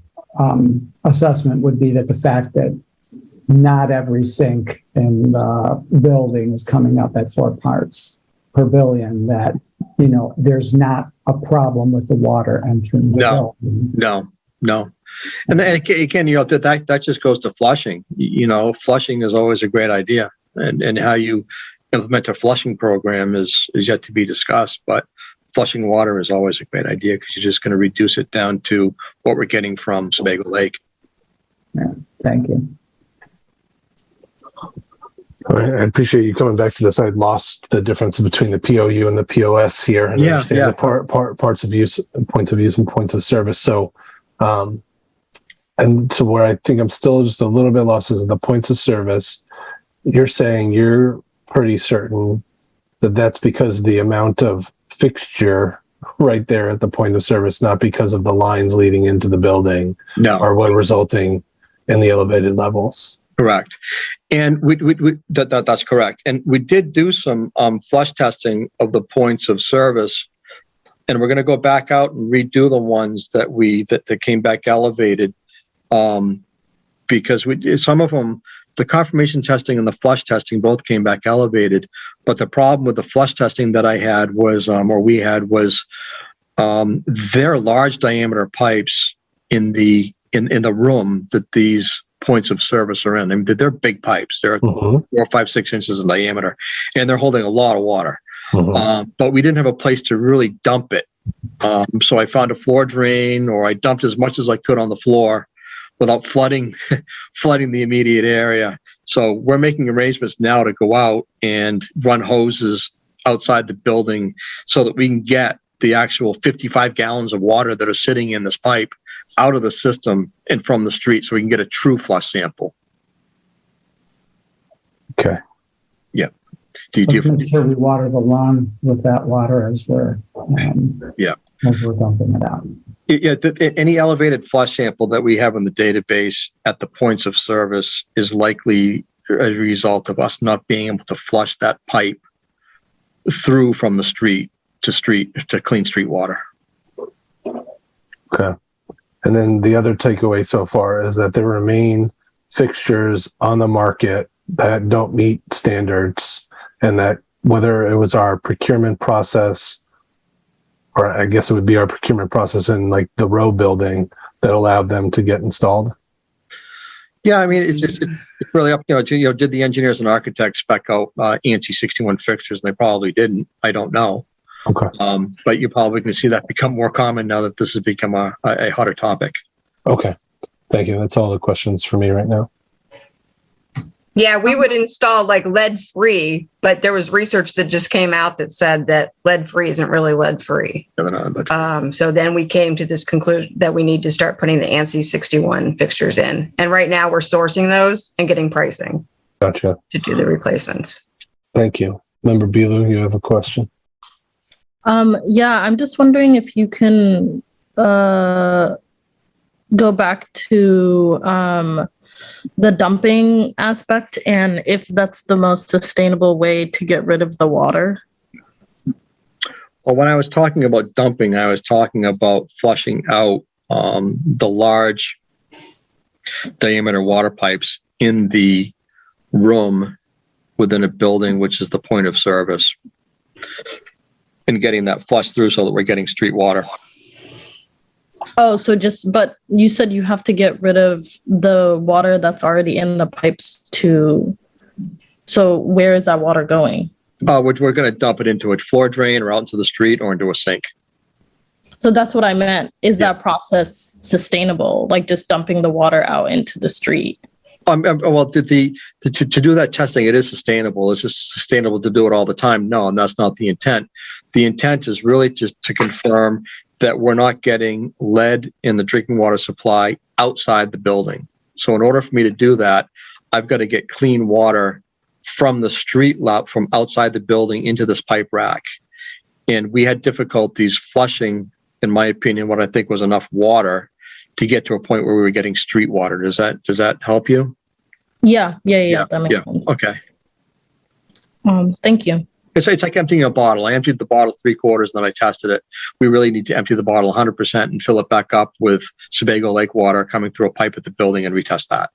assessment would be that the fact that not every sink in the building is coming up at 4 parts per billion, that, there's not a problem with the water entering the building. No. And then again, that just goes to flushing. Flushing is always a great idea, and how you implement a flushing program is yet to be discussed. But flushing water is always a great idea because you're just going to reduce it down to what we're getting from Sebago Lake. Yeah, thank you. All right, I appreciate you coming back to this. I lost the difference between the POU and the POS here, and understand the parts of use, points of use, and points of service. So, and so where I think I'm still just a little bit lost is the points of service. You're saying you're pretty certain that that's because of the amount of fixture right there at the point of service, not because of the lines leading into the building, or what resulting in the elevated levels. Correct. And that's correct. And we did do some flush testing of the points of service, and we're going to go back out and redo the ones that came back elevated, because some of them, the confirmation testing and the flush testing both came back elevated. But the problem with the flush testing that I had was, they're large diameter pipes in the room that these points of service are in. I mean, they're big pipes. They're 4, 5, 6 inches in diameter, and they're holding a lot of water. But we didn't have a place to really dump it. So I found a floor drain, or I dumped as much as I could on the floor without flooding the immediate area. So we're making arrangements now to go out and run hoses outside the building so that we can get the actual 55 gallons of water that are sitting in this pipe out of the system and from the street, so we can get a true flush sample. Okay. Yeah. Let's make sure we water the lawn with that water as we're dumping it out. Yeah, any elevated flush sample that we have in the database at the points of service is likely a result of us not being able to flush that pipe through from the street to clean street water. Okay. And then the other takeaway so far is that there remain fixtures on the market that don't meet standards, and that whether it was our procurement process, or I guess it would be our procurement process in like the row building that allowed them to get installed. Yeah, I mean, it's really up, did the engineers and architects spec out ANSI 61 fixtures? And they probably didn't. I don't know. Okay. But you're probably going to see that become more common now that this has become a hotter topic. Okay. Thank you. That's all the questions for me right now. Yeah, we would install like lead-free, but there was research that just came out that said that lead-free isn't really lead-free. So then we came to this conclusion that we need to start putting the ANSI 61 fixtures in. And right now we're sourcing those and getting pricing. Gotcha. To do the replacements. Thank you. Member Bilu, you have a question? Yeah, I'm just wondering if you can go back to the dumping aspect, and if that's the most sustainable way to get rid of the water. Well, when I was talking about dumping, I was talking about flushing out the large diameter water pipes in the room within a building, which is the point of service, and getting that flushed through so that we're getting street water. Oh, but you said you have to get rid of the water that's already in the pipes so where is that water going? We're going to dump it into a floor drain or out into the street or into a sink. So that's what I meant. Is that process sustainable? Like just dumping the water out into the street? Well, to do that testing, it is sustainable. It's just sustainable to do it all the time. No, and that's not the intent. The intent is really just to confirm that we're not getting lead in the drinking water supply outside the building. So in order for me to do that, I've got to get clean water from the street from outside the building into this pipe rack. And we had difficulties flushing, in my opinion, what I think was enough water to get to a point where we were getting street water. Does that help you? Yeah. That makes sense. Okay. Thank you. It's like emptying a bottle. I emptied the bottle 3/4 and then I tested it. We really need to empty the bottle 100% and fill it back up with Sebago Lake water coming through a pipe at the building and retest that.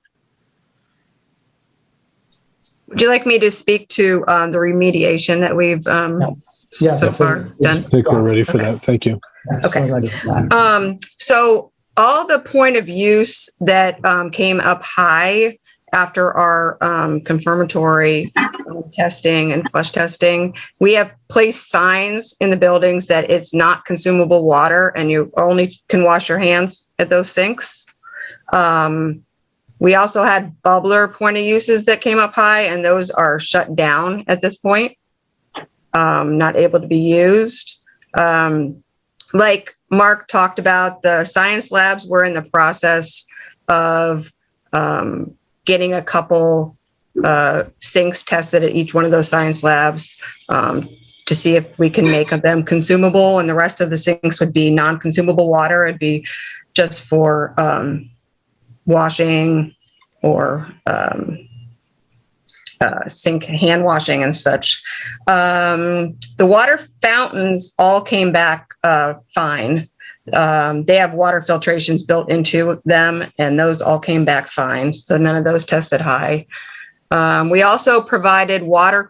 Would you like me to speak to the remediation that we've so far done? I think we're ready for that. Thank you. Okay. So all the point of use that came up high after our confirmatory testing and flush testing, we have placed signs in the buildings that it's not consumable water and you only can wash your hands at those sinks. We also had bubbler point of uses that came up high, and those are shut down at this point, not able to be used. Like Mark talked about, the science labs, we're in the process of getting a couple sinks tested at each one of those science labs to see if we can make them consumable, and the rest of the sinks would be non-consumable water. It'd be just for washing or sink hand washing and such. The water fountains all came back fine. They have water filtrations built into them, and those all came back fine. So none of those tested high. We also provided water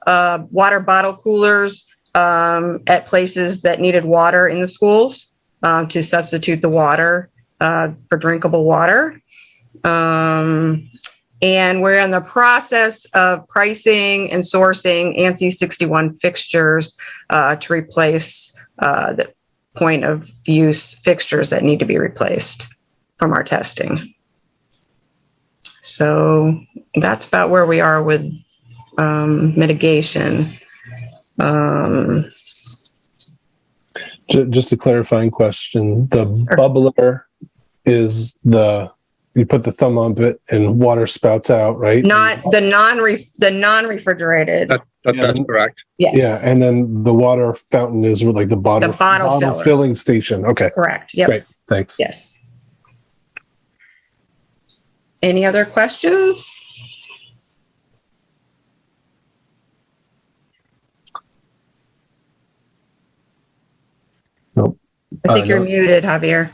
bottle coolers at places that needed water in the schools to substitute the water for drinkable water. And we're in the process of pricing and sourcing ANSI 61 fixtures to replace the point of use fixtures that need to be replaced from our testing. So that's about where we are with mitigation. Just a clarifying question. The bubbler is you put the thumb on it and water spouts out, right? Not the non-refrigerated. That's correct. Yes. Yeah, and then the water fountain is like the bottle filler. filling station. Okay. Correct. Yep. Great. Thanks. Yes. Any other questions? Nope. I think you're muted, Javier.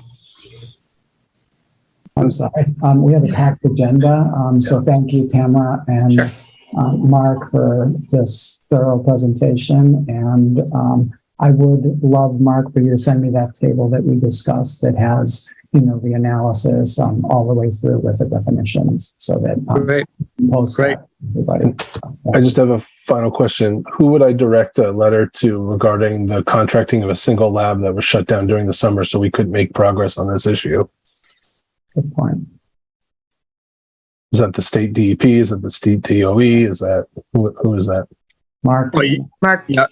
I'm sorry. We have a packed agenda. So thank you, Tamara and Sure. Mark, for this thorough presentation. And I would love, Mark, for you to send me that table that we discussed that has, the analysis all the way through with the definitions, so that Great. Great. Everybody. I just have a final question. Who would I direct a letter to regarding the contracting of a single lab that was shut down during the summer so we could make progress on this issue? Good point. Is that the state DEP? Is that the state DOE? Is that who is that? Mark. Mark. Yeah.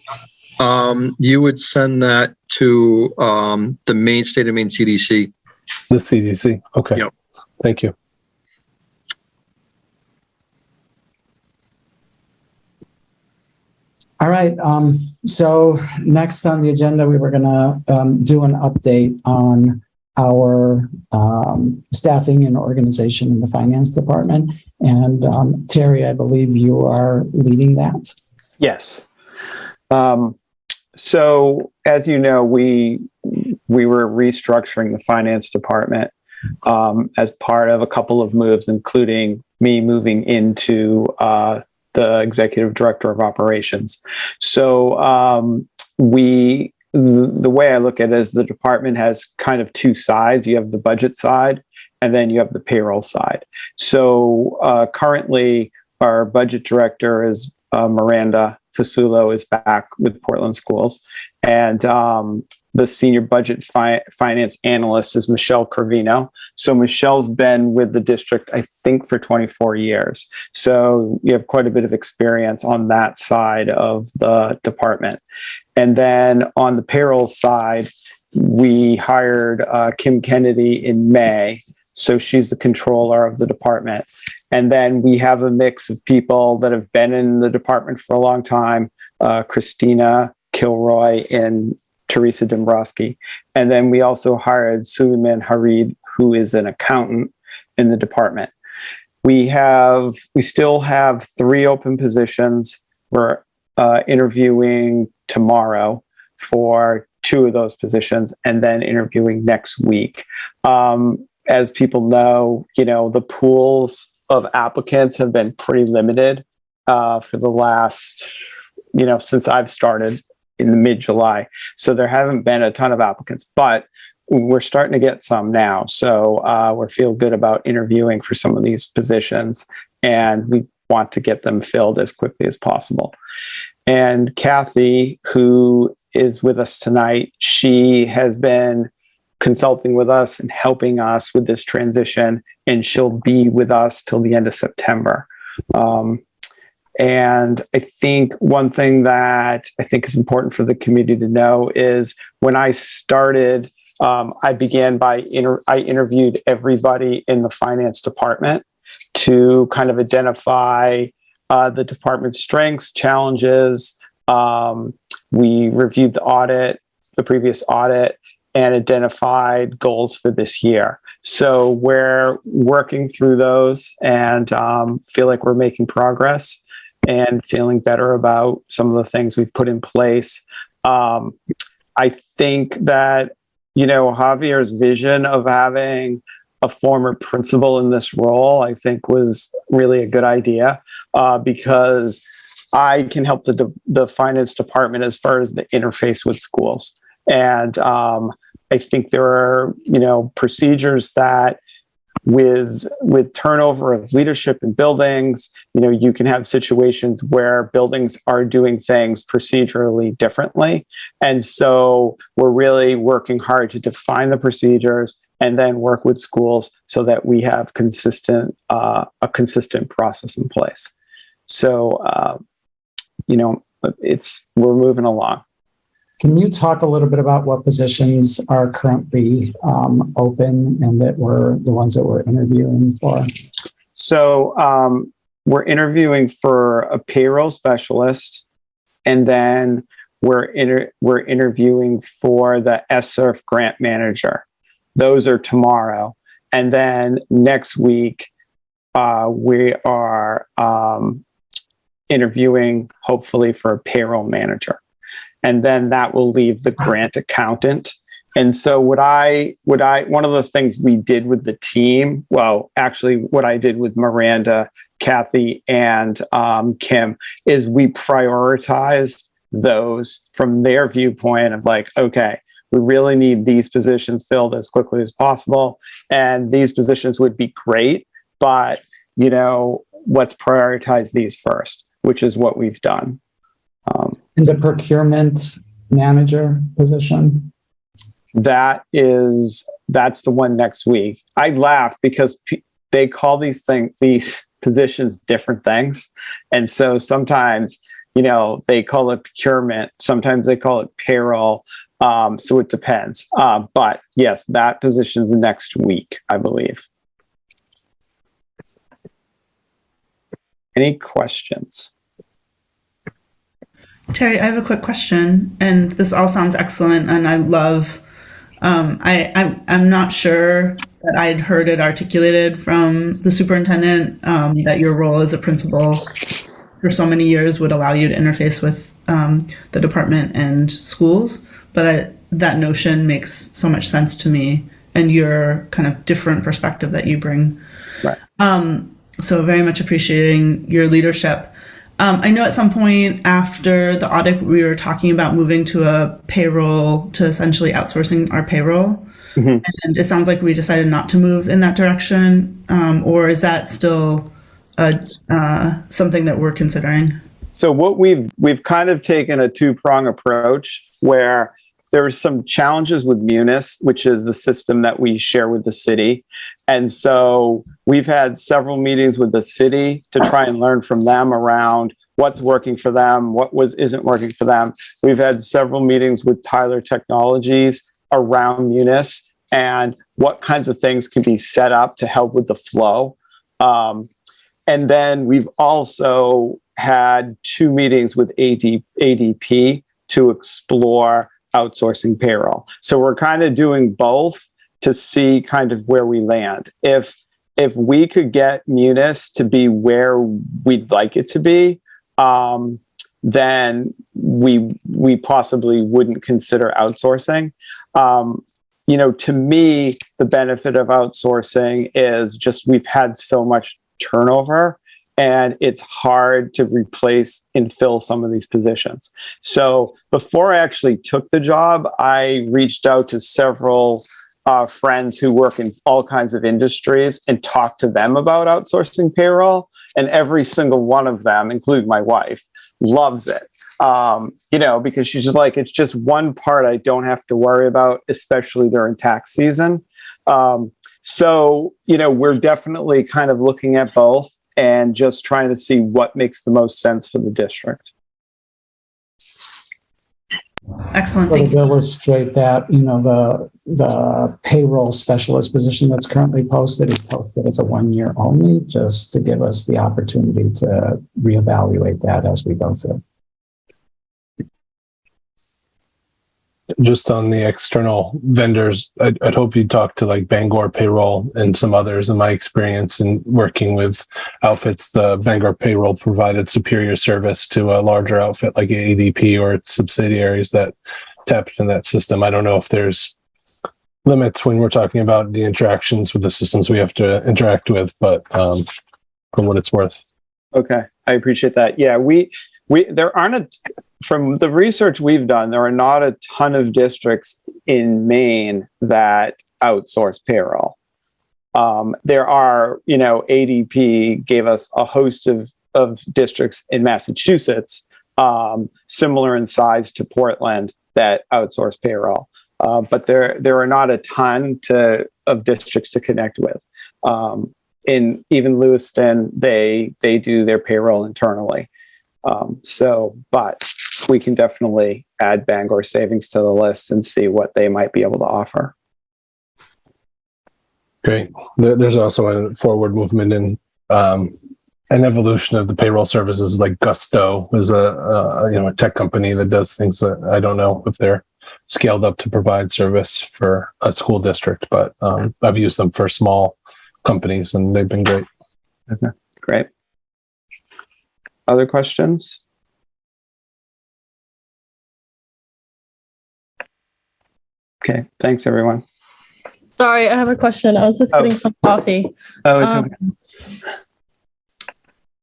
You would send that to the Maine State of Maine CDC. The CDC. Okay. Yep. Thank you. All right. So next on the agenda, we were going to do an update on our staffing and organization in the finance department. And Terry, I believe you are leading that. Yes. So as you know, we were restructuring the finance department as part of a couple of moves, including me moving into the executive director of operations. So the way I look at it is the department has kind of two sides. You have the budget side, and then you have the payroll side. So currently, our budget director is Miranda Fasulo is back with Portland Schools, and the senior budget finance analyst is Michelle Corvino. So Michelle's been with the district, I think, for 24 years. So you have quite a bit of experience on that side of the department. And then on the payroll side, we hired Kim Kennedy in May. So she's the controller of the department. And then we have a mix of people that have been in the department for a long time, Christina Kilroy and Teresa Dombrowski. And then we also hired Suleiman Harid, who is an accountant in the department. We still have 3 open positions. We're interviewing tomorrow for 2 of those positions and then interviewing next week. As people know, the pools of applicants have been pretty limited for the last, since I've started in the mid-July. So there haven't been a ton of applicants, but we're starting to get some now. So we feel good about interviewing for some of these positions, and we want to get them filled as quickly as possible. And Kathy, who is with us tonight, she has been consulting with us and helping us with this transition, and she'll be with us till the end of September. And I think one thing that I think is important for the community to know is when I started, I began by I interviewed everybody in the finance department to kind of identify the department's strengths, challenges. We reviewed the audit, the previous audit, and identified goals for this year. So we're working through those and feel like we're making progress and feeling better about some of the things we've put in place. I think that, you know, Javier's vision of having a former principal in this role, I think was really a good idea because I can help the finance department as far as the interface with schools. And I think there are, you know, procedures that with turnover of leadership in buildings, you know, you can have situations where buildings are doing things procedurally differently. And so we're really working hard to define the procedures and then work with schools so that we have a consistent process in place. So, you know, we're moving along. Can you talk a little bit about what positions are currently open and that were the ones that we're interviewing for? So we're interviewing for a payroll specialist, and then we're interviewing for the SSERF grant manager. Those are tomorrow. And then next week, we are interviewing hopefully for a payroll manager. And then that will leave the grant accountant. And so one of the things we did with the team, well, actually what I did with Miranda, Kathy, and Kim, is we prioritized those from their viewpoint of like, okay, we really need these positions filled as quickly as possible. And these positions would be great, but, you know, let's prioritize these first, which is what we've done. In the procurement manager position? That's the one next week. I laugh because they call these positions different things. And so sometimes, you know, they call it procurement. Sometimes they call it payroll. So it depends. But yes, that position's next week, I believe. Any questions? Terry, I have a quick question, and this all sounds excellent, and I love. I'm not sure that I'd heard it articulated from the superintendent that your role as a principal for so many years would allow you to interface with the department and schools, but that notion makes so much sense to me, and your kind of different perspective that you bring. Right. So very much appreciating your leadership. I know at some point after the audit, we were talking about moving to a payroll, to essentially outsourcing our payroll. Mm-hmm. And it sounds like we decided not to move in that direction. Or is that still something that we're considering? So what we've kind of taken a two-prong approach where there are some challenges with Munis, which is the system that we share with the city. And so we've had several meetings with the city to try and learn from them around what's working for them, what isn't working for them. We've had several meetings with Tyler Technologies around Munis and what kinds of things can be set up to help with the flow. And then we've also had 2 meetings with ADP to explore outsourcing payroll. So we're kind of doing both to see kind of where we land. If we could get Munis to be where we'd like it to be, then we possibly wouldn't consider outsourcing. You know, to me, the benefit of outsourcing is just we've had so much turnover and it's hard to replace and fill some of these positions. So before I actually took the job, I reached out to several friends who work in all kinds of industries and talk to them about outsourcing payroll. And every single one of them, including my wife, loves it. Because she's just like, it's just one part I don't have to worry about, especially during tax season. We're definitely kind of looking at both and just trying to see what makes the most sense for the district. Excellent. To Thank you. illustrate that, the payroll specialist position that's currently posted is posted as a 1 year only, just to give us the opportunity to reevaluate that as we go through. Just on the external vendors, I'd hope you'd talk to like Bangor Payroll and some others. In my experience in working with outfits, the Bangor Payroll provided superior service to a larger outfit like ADP or its subsidiaries that tapped into that system. I don't know if there's limits when we're talking about the interactions with the systems we have to interact with, but for what it's worth. Okay, I appreciate that. Yeah, there aren't from the research we've done, there are not a ton of districts in Maine that outsource payroll. There are, ADP gave us a host of districts in Massachusetts, similar in size to Portland, that outsource payroll. But there are not a ton of districts to connect with. In even Lewiston, they do their payroll internally. But we can definitely add Bangor Savings to the list and see what they might be able to offer. Great. There's also a forward movement in an evolution of the payroll services, like Gusto is a tech company that does things that I don't know if they're scaled up to provide service for a school district, but I've used them for small companies and they've been great. Okay, great. Other questions? Okay, thanks everyone. Sorry, I have a question. I was just getting some coffee. Oh, it's okay.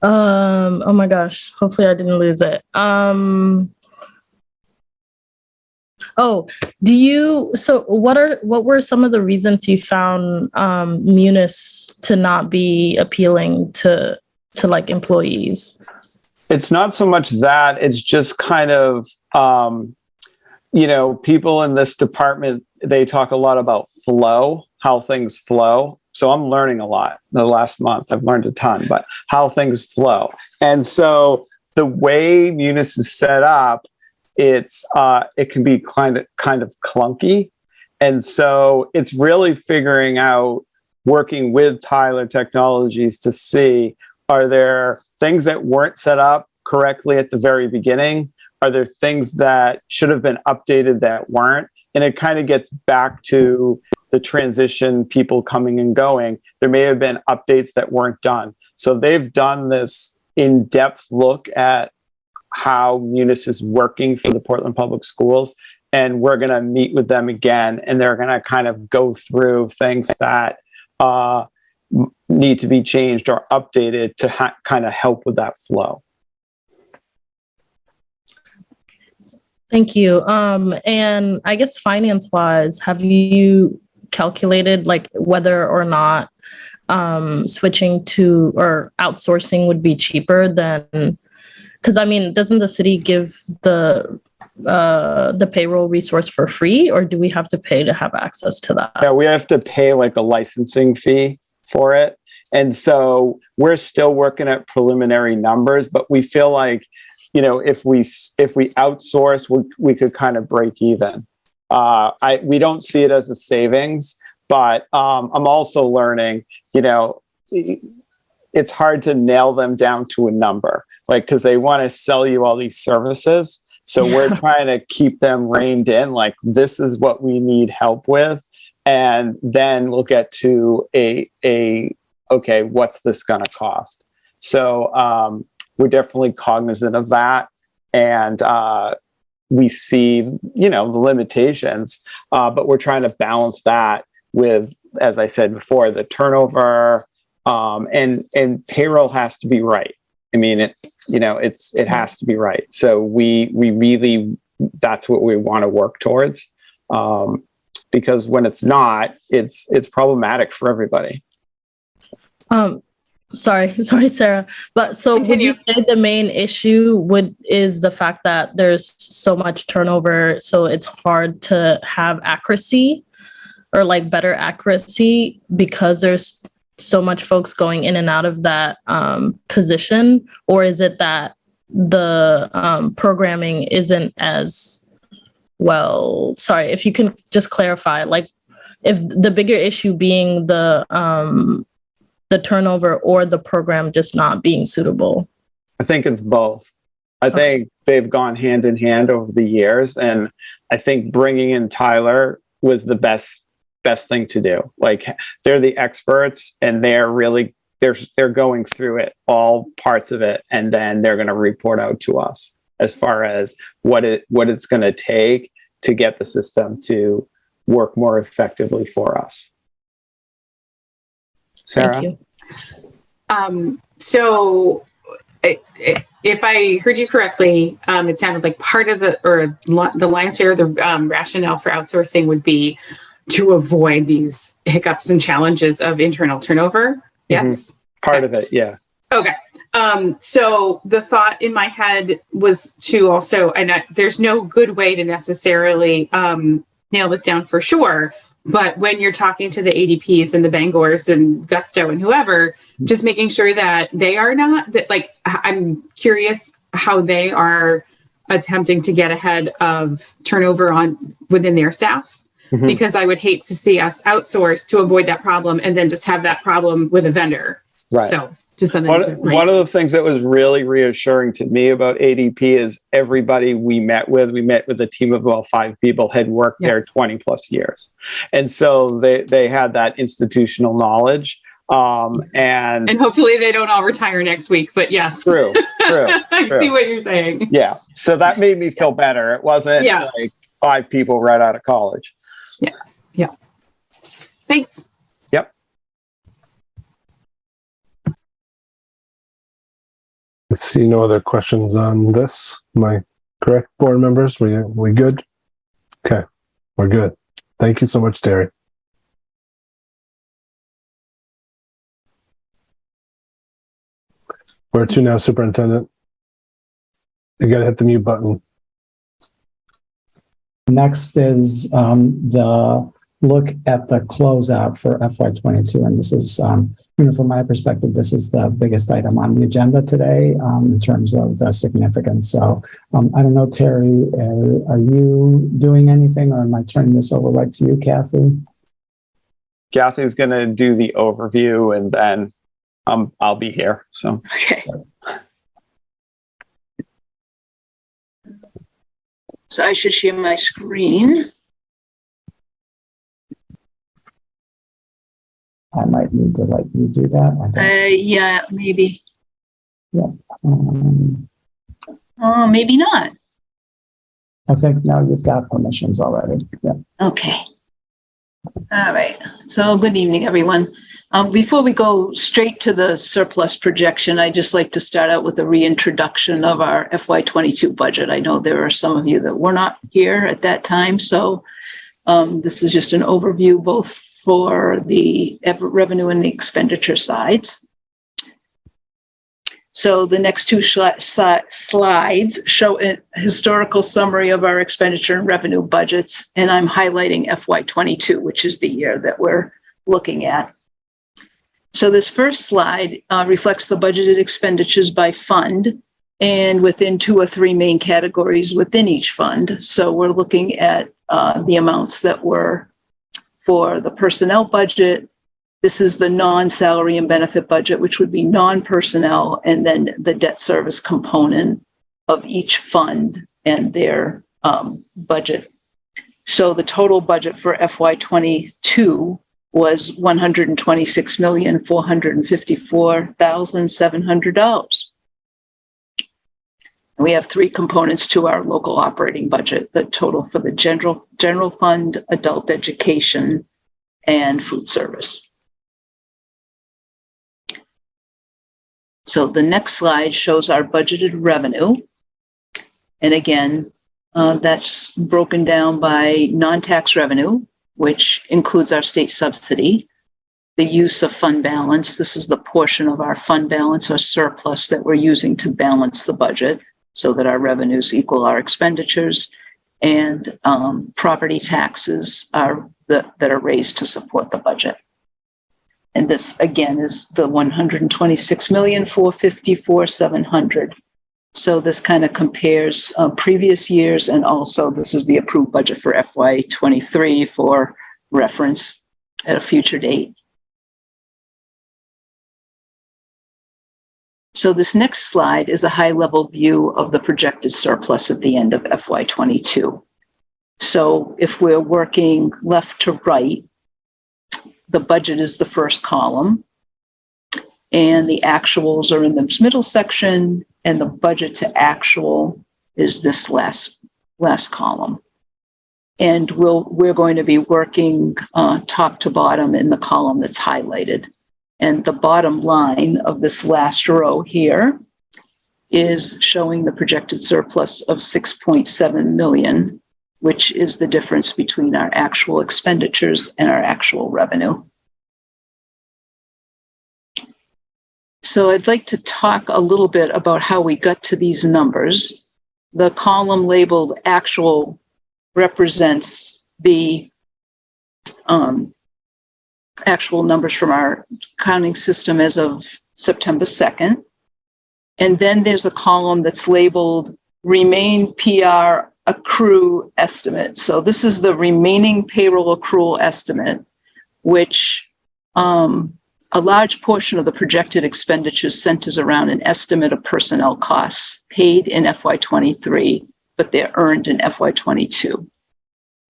Oh my gosh. Hopefully I didn't lose it. What were some of the reasons you found Munis to not be appealing to like employees? It's not so much that, it's just kind of people in this department, they talk a lot about flow, how things flow. So I'm learning a lot. The last month, I've learned a ton, but how things flow. And so the way Munis is set up, it can be kind of clunky. And so it's really figuring out, working with Tyler Technologies to see, are there things that weren't set up correctly at the very beginning? Are there things that should have been updated that weren't? And it kind of gets back to the transition, people coming and going. There may have been updates that weren't done. So they've done this in-depth look at how Munis is working for the Portland Public Schools. And we're going to meet with them again, and they're going to kind of go through things that need to be changed or updated to kind of help with that flow. Thank you. And I guess finance-wise, have you calculated like whether or not switching to or outsourcing would be cheaper than? Because I mean, doesn't the city give the payroll resource for free, or do we have to pay to have access to that? Yeah, we have to pay like a licensing fee for it. And so we're still working at preliminary numbers, but we feel like, if we outsource, we could kind of break even. We don't see it as a savings, but I'm also learning, it's hard to nail them down to a number, like, because they want to sell you all these services. So we're trying to keep them reined in, like, this is what we need help with. And then we'll get to okay, what's this going to cost? So we're definitely cognizant of that. And we see, the limitations, but we're trying to balance that with, as I said before, the turnover, and payroll has to be right. I mean, it has to be right. So we really, that's what we want to work towards. because when it's not, it's problematic for everybody. Sorry, Sarah. But so would you say the main issue is the fact that there's so much turnover, so it's hard to have accuracy or like better accuracy because there's so much folks going in and out of that position? Or is it that the programming isn't as well? Sorry, if you can just clarify, like if the bigger issue being the turnover or the program just not being suitable? I think it's both. I think they've gone hand in hand over the years. And I think bringing in Tyler was the best thing to do. Like, they're the experts and they're going through it, all parts of it. And then they're going to report out to us as far as what it's going to take to get the system to work more effectively for us. Sarah? Thank you. So if I heard you correctly, it sounded like part of the lion's share of the rationale for outsourcing would be to avoid these hiccups and challenges of internal turnover. Yes? Mm-hmm. Part of it, yeah. Okay. So the thought in my head was to also, there's no good way to necessarily nail this down for sure, but when you're talking to the ADPs and the Bangors and Gusto and whoever, just making sure that they are not, that like, I'm curious how they are attempting to get ahead of turnover within their staff. Mm-hmm. Because I would hate to see us outsource to avoid that problem and then just have that problem with a vendor. Right. So just something. One of the things that was really reassuring to me about ADP is everybody we met with a team of about 5 people, had worked there 20 plus years. And so they had that institutional knowledge. And hopefully they don't all retire next week, but yes. True. I see what you're saying. Yeah. So that made me feel better. It wasn't like 5 people right out of college. Yeah. Thanks. Yep. I see no other questions on this. Am I correct, board members? We good? Okay, we're good. Thank you so much, Terry. Where to now, Superintendent? You got to hit the mute button. Next is the look at the closeout for FY22. And this is, from my perspective, this is the biggest item on the agenda today in terms of the significance. So I don't know, Terry, are you doing anything, or am I turning this over right to you, Kathy? Kathy's going to do the overview and then I'll be here. So. Okay. So I should share my screen. I might need to let you do that. Yeah, maybe. Yeah. Maybe not. I think now you've got permissions already. Yeah. Okay. All right. So good evening, everyone. Before we go straight to the surplus projection, I'd just like to start out with a reintroduction of our FY22 budget. I know there are some of you that were not here at that time, so this is just an overview both for the revenue and the expenditure sides. So the next 2 slides show a historical summary of our expenditure and revenue budgets, and I'm highlighting FY22, which is the year that we're looking at. So this first slide reflects the budgeted expenditures by fund and within 2 or 3 main categories within each fund. So we're looking at the amounts that were for the personnel budget. This is the non-salary and benefit budget, which would be non-personnel, and then the debt service component of each fund and their budget. So the total budget for FY22 was $126,454,700. We have 3 components to our local operating budget: the total for the general fund, adult education, and food service. So the next slide shows our budgeted revenue. And again, that's broken down by non-tax revenue, which includes our state subsidy, the use of fund balance. This is the portion of our fund balance or surplus that we're using to balance the budget so that our revenues equal our expenditures, and property taxes that are raised to support the budget. And this, again, is the $126,454,700. So this kind of compares previous years, and also this is the approved budget for FY23 for reference at a future date. So this next slide is a high-level view of the projected surplus at the end of FY22. So if we're working left to right, the budget is the first column, and the actuals are in this middle section, and the budget to actual is this last column. And we're going to be working top to bottom in the column that's highlighted. And the bottom line of this last row here is showing the projected surplus of 6.7 million, which is the difference between our actual expenditures and our actual revenue. So I'd like to talk a little bit about how we got to these numbers. The column labeled actual represents the actual numbers from our accounting system as of September 2nd. And then there's a column that's labeled Remain PR Accrue Estimate. So this is the remaining payroll accrual estimate, which a large portion of the projected expenditures centers around an estimate of personnel costs paid in FY23, but they're earned in FY22.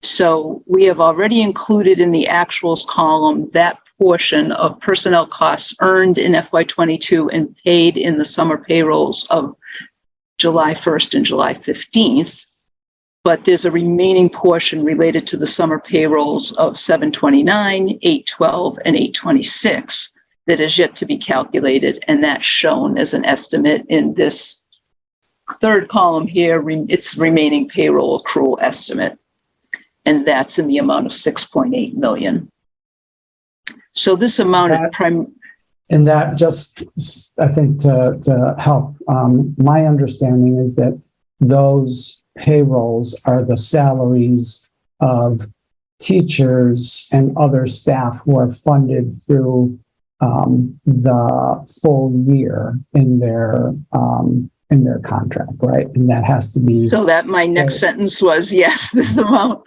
So we have already included in the actuals column that portion of personnel costs earned in FY22 and paid in the summer payrolls of July 1st and July 15th. But there's a remaining portion related to the summer payrolls of 7/29, 8/12, and 8/26 that is yet to be calculated, and that's shown as an estimate in this third column here. It's remaining payroll accrual estimate, and that's in the amount of 6.8 million. So this amount and that just, I think, to help, my understanding is that those payrolls are the salaries of teachers and other staff who are funded through the full year in their contract, right? And that has to be. So that my next sentence was, yes, this amount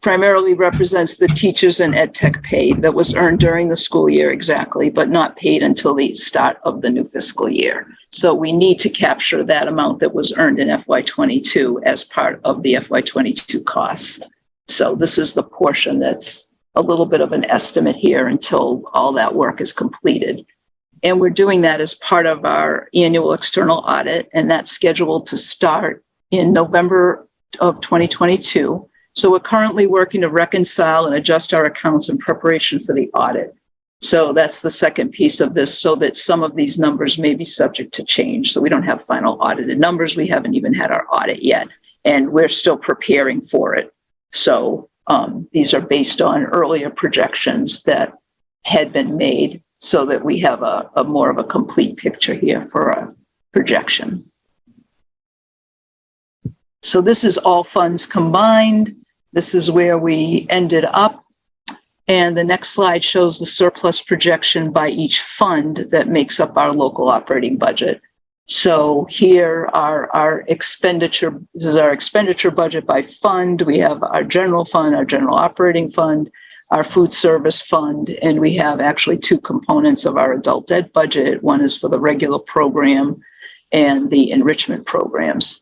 primarily represents the teachers and ed tech pay that was earned during the school year, exactly, but not paid until the start of the new fiscal year. So we need to capture that amount that was earned in FY22 as part of the FY22 costs. So this is the portion that's a little bit of an estimate here until all that work is completed. And we're doing that as part of our annual external audit, and that's scheduled to start in November of 2022. So we're currently working to reconcile and adjust our accounts in preparation for the audit. So that's the second piece of this, so that some of these numbers may be subject to change. So we don't have final audited numbers. We haven't even had our audit yet, and we're still preparing for it. So these are based on earlier projections that had been made, so that we have a more of a complete picture here for a projection. So this is all funds combined. This is where we ended up. And the next slide shows the surplus projection by each fund that makes up our local operating budget. So here are our expenditure. This is our expenditure budget by fund. We have our general fund, our general operating fund, our food service fund, and we have actually two components of our adult ed budget. One is for the regular program and the enrichment programs.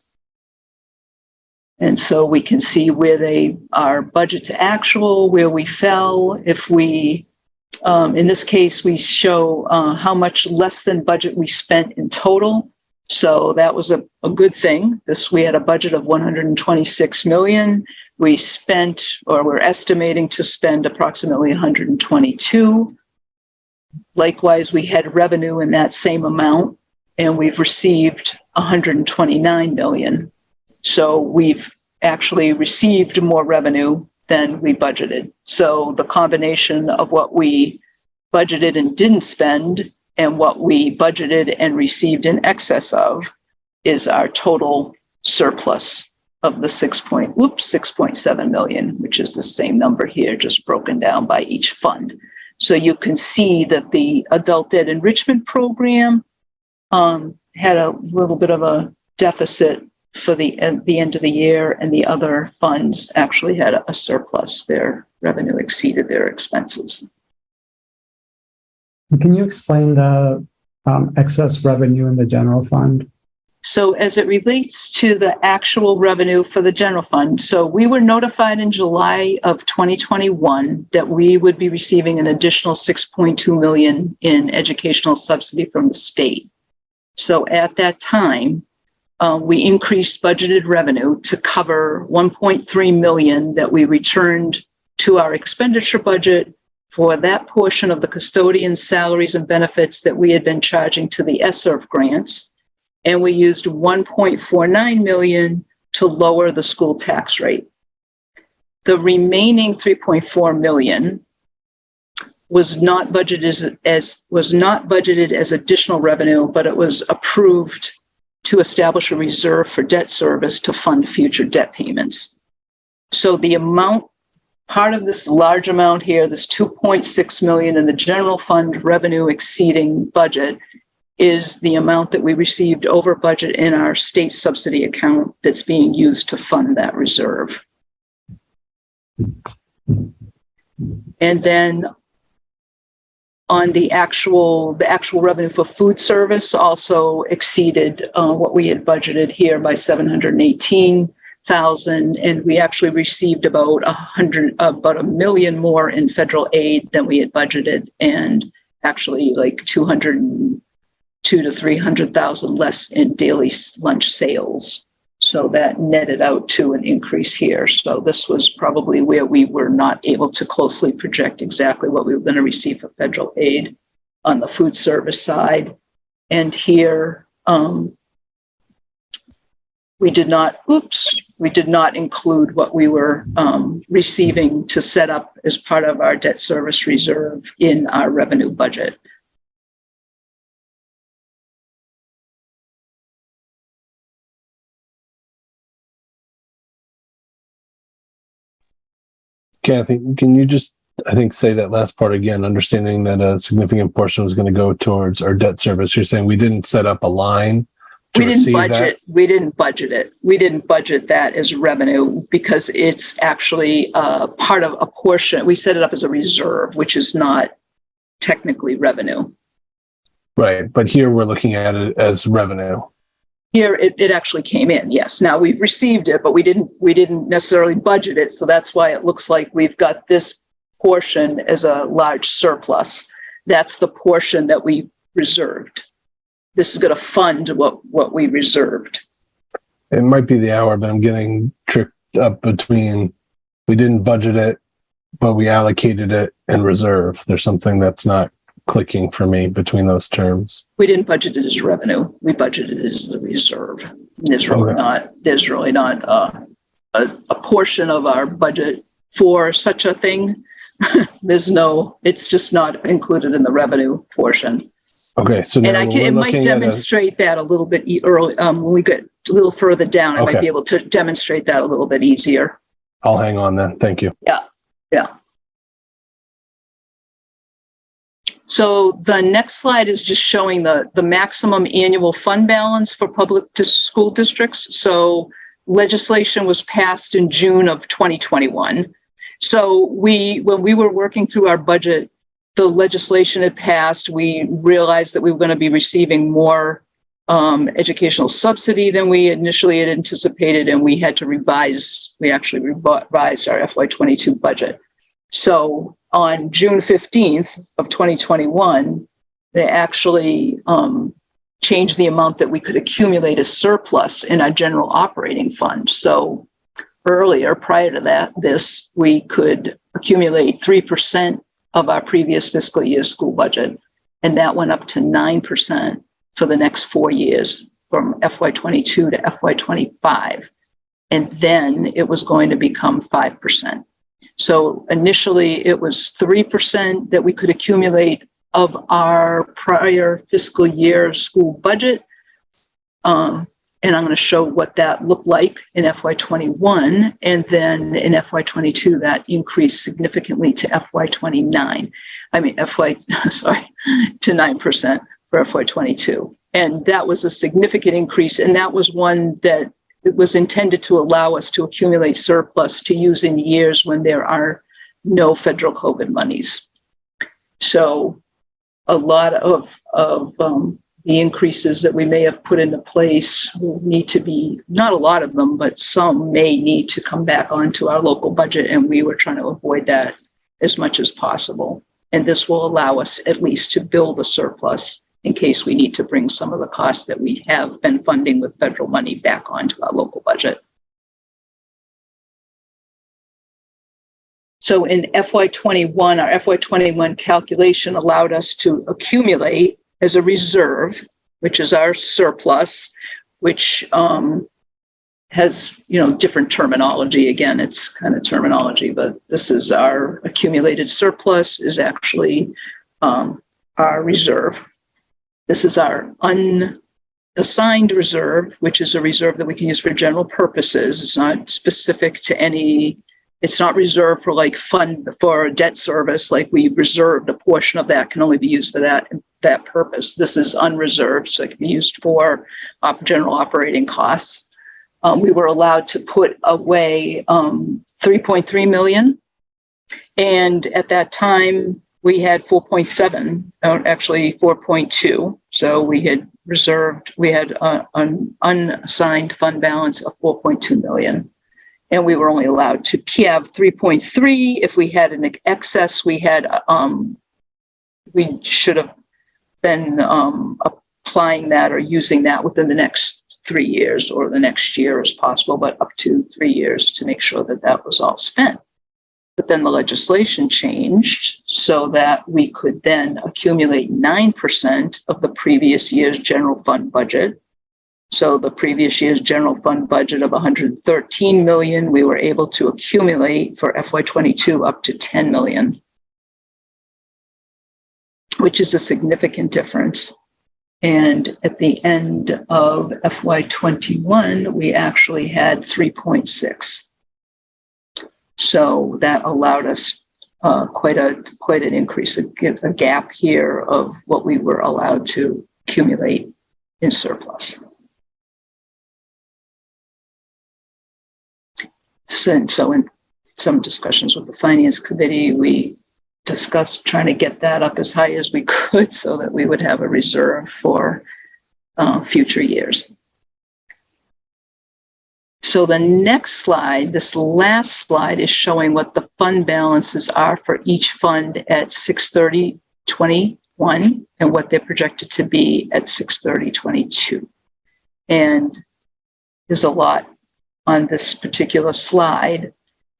And so we can see where they are budget to actual, where we fell. If we, in this case, we show how much less than budget we spent in total. So that was a good thing. We had a budget of 126 million. We spent, or we're estimating to spend, approximately 122. Likewise, we had revenue in that same amount, and we've received 129 million. So we've actually received more revenue than we budgeted. So the combination of what we budgeted and didn't spend and what we budgeted and received in excess of is our total surplus of the 6.7 million, which is the same number here, just broken down by each fund. So you can see that the adult ed enrichment program had a little bit of a deficit for the end of the year, and the other funds actually had a surplus. Their revenue exceeded their expenses. Can you explain the excess revenue in the general fund? So as it relates to the actual revenue for the general fund, so we were notified in July of 2021 that we would be receiving an additional 6.2 million in educational subsidy from the state. So at that time, we increased budgeted revenue to cover 1.3 million that we returned to our expenditure budget for that portion of the custodian salaries and benefits that we had been charging to the ESSERV grants. And we used 1.49 million to lower the school tax rate. The remaining 3.4 million was not budgeted as additional revenue, but it was approved to establish a reserve for debt service to fund future debt payments. So the amount, part of this large amount here, this 2.6 million in the general fund revenue exceeding budget, is the amount that we received over budget in our state subsidy account that's being used to fund that reserve. And then on the actual revenue for food service also exceeded what we had budgeted here by 718,000, and we actually received about a million more in federal aid than we had budgeted, and actually like 202 to 300,000 less in daily lunch sales. So that netted out to an increase here. So this was probably where we were not able to closely project exactly what we were going to receive for federal aid on the food service side. And here we did not include what we were receiving to set up as part of our debt service reserve in our revenue budget. Kathy, can you just, I think, say that last part again, understanding that a significant portion was going to go towards our debt service? You're saying we didn't set up a line to receive that? We didn't budget it. We didn't budget that as revenue because it's actually part of a portion. We set it up as a reserve, which is not technically revenue. Right. But here we're looking at it as revenue. Here, it actually came in, yes. Now we've received it, but we didn't necessarily budget it. So that's why it looks like we've got this portion as a large surplus. That's the portion that we reserved. This is going to fund what we reserved. It might be the hour, but I'm getting tricked up between we didn't budget it, but we allocated it in reserve. There's something that's not clicking for me between those terms. We didn't budget it as revenue. We budgeted it as the reserve. There's really not a portion of our budget for such a thing. It's just not included in the revenue portion. Okay, so now it might demonstrate that a little bit early. When we get a little further down, I might be able to demonstrate that a little bit easier. I'll hang on then. Thank you. Yeah. So the next slide is just showing the maximum annual fund balance for public school districts. So legislation was passed in June of 2021. So when we were working through our budget, the legislation had passed. We realized that we were going to be receiving more educational subsidy than we initially had anticipated, and we had to revise. We actually revised our FY22 budget. So on June 15th of 2021, they actually changed the amount that we could accumulate as surplus in our general operating fund. So earlier, prior to this, we could accumulate 3% of our previous fiscal year school budget, and that went up to 9% for the next 4 years, from FY22 to FY25. And then it was going to become 5%. So initially it was 3% that we could accumulate of our prior fiscal year school budget. And I'm going to show what that looked like in FY21. And then in FY22, that increased significantly to FY29. To 9% for FY22. And that was a significant increase. And that was one that it was intended to allow us to accumulate surplus to use in years when there are no federal COVID monies. So a lot of the increases that we may have put into place will need to be, not a lot of them, but some may need to come back onto our local budget. And we were trying to avoid that as much as possible. And this will allow us at least to build a surplus in case we need to bring some of the costs that we have been funding with federal money back onto our local budget. So in FY21, our FY21 calculation allowed us to accumulate as a reserve, which is our surplus, which has, different terminology. Again, it's kind of terminology, but this is our accumulated surplus is actually our reserve. This is our unassigned reserve, which is a reserve that we can use for general purposes. It's not specific to any, it's not reserved for like fund for debt service, like we reserved a portion of that can only be used for that purpose. This is unreserved, so it can be used for general operating costs. We were allowed to put away 3.3 million. And at that time, we had 4.7, actually 4.2. So we had reserved, we had an unassigned fund balance of 4.2 million. And we were only allowed to have 3.3. If we had an excess, we had, we should have been applying that or using that within the next 3 years or the next year as possible, but up to 3 years to make sure that that was all spent. But then the legislation changed so that we could then accumulate 9% of the previous year's general fund budget. So the previous year's general fund budget of 113 million, we were able to accumulate for FY22 up to 10 million, which is a significant difference. And at the end of FY21, we actually had 3.6. So that allowed us quite an increase, a gap here of what we were allowed to accumulate in surplus. So in some discussions with the Finance Committee, we discussed trying to get that up as high as we could so that we would have a reserve for future years. So the next slide, this last slide, is showing what the fund balances are for each fund at 6/30/21 and what they're projected to be at 6/30/22. And there's a lot on this particular slide,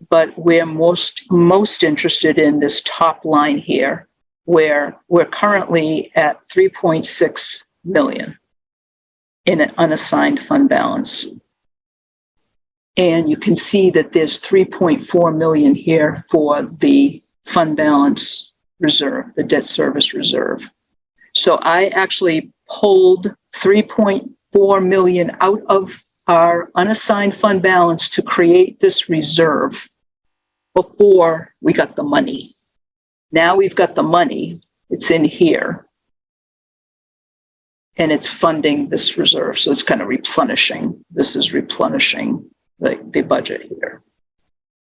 but we're most interested in this top line here, where we're currently at 3.6 million in an unassigned fund balance. And you can see that there's 3.4 million here for the fund balance reserve, the debt service reserve. So I actually pulled 3.4 million out of our unassigned fund balance to create this reserve before we got the money. Now we've got the money, it's in here, and it's funding this reserve. So it's kind of replenishing. This is replenishing the budget here.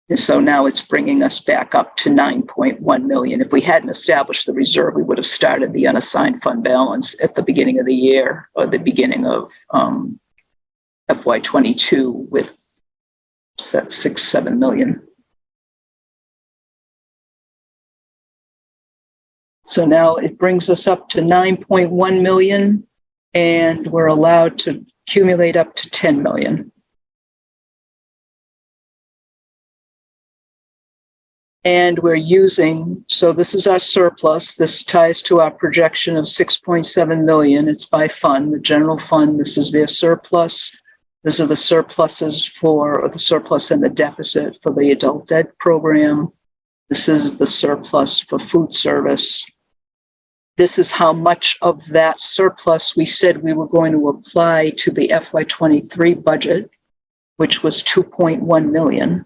And so now it's bringing us back up to 9.1 million. If we hadn't established the reserve, we would have started the unassigned fund balance at the beginning of the year or the beginning of FY22 with 6-7 million. So now it brings us up to 9.1 million, and we're allowed to accumulate up to 10 million. And we're using, so this is our surplus. This ties to our projection of 6.7 million. It's by fund, the general fund. This is their surplus. These are the surpluses for the surplus and the deficit for the adult ed program. This is the surplus for food service. This is how much of that surplus we said we were going to apply to the FY23 budget, which was 2.1 million.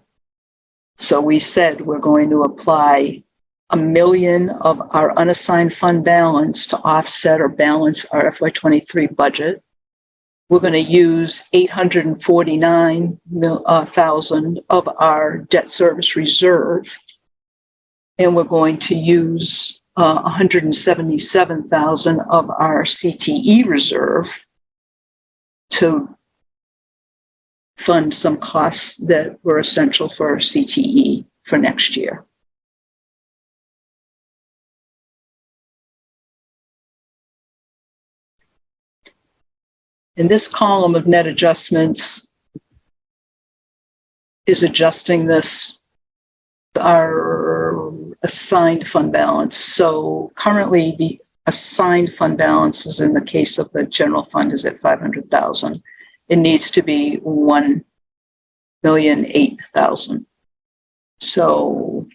So we said we're going to apply $1 million of our unassigned fund balance to offset or balance our FY23 budget. We're going to use 849,000 of our debt service reserve, and we're going to use 177,000 of our CTE reserve to fund some costs that were essential for CTE for next year. In this column of net adjustments is adjusting this, our assigned fund balance. So currently the assigned fund balance is, in the case of the general fund, is at 500,000. It needs to be 1,008,000. So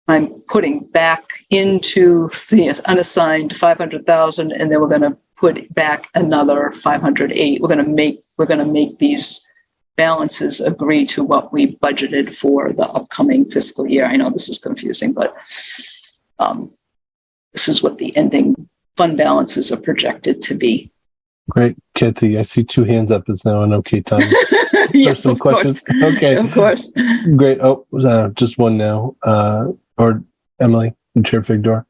I'm putting back into the unassigned 500,000, and then we're going to put back another 508. We're going to make these balances agree to what we budgeted for the upcoming fiscal year. I know this is confusing, but this is what the ending fund balances are projected to be. Great, Kathy. I see 2 hands up. Is now an okay time? Yes, some of questions. course. Okay, Of course. great. Oh, just one now. Or Emily and Chair Figdor.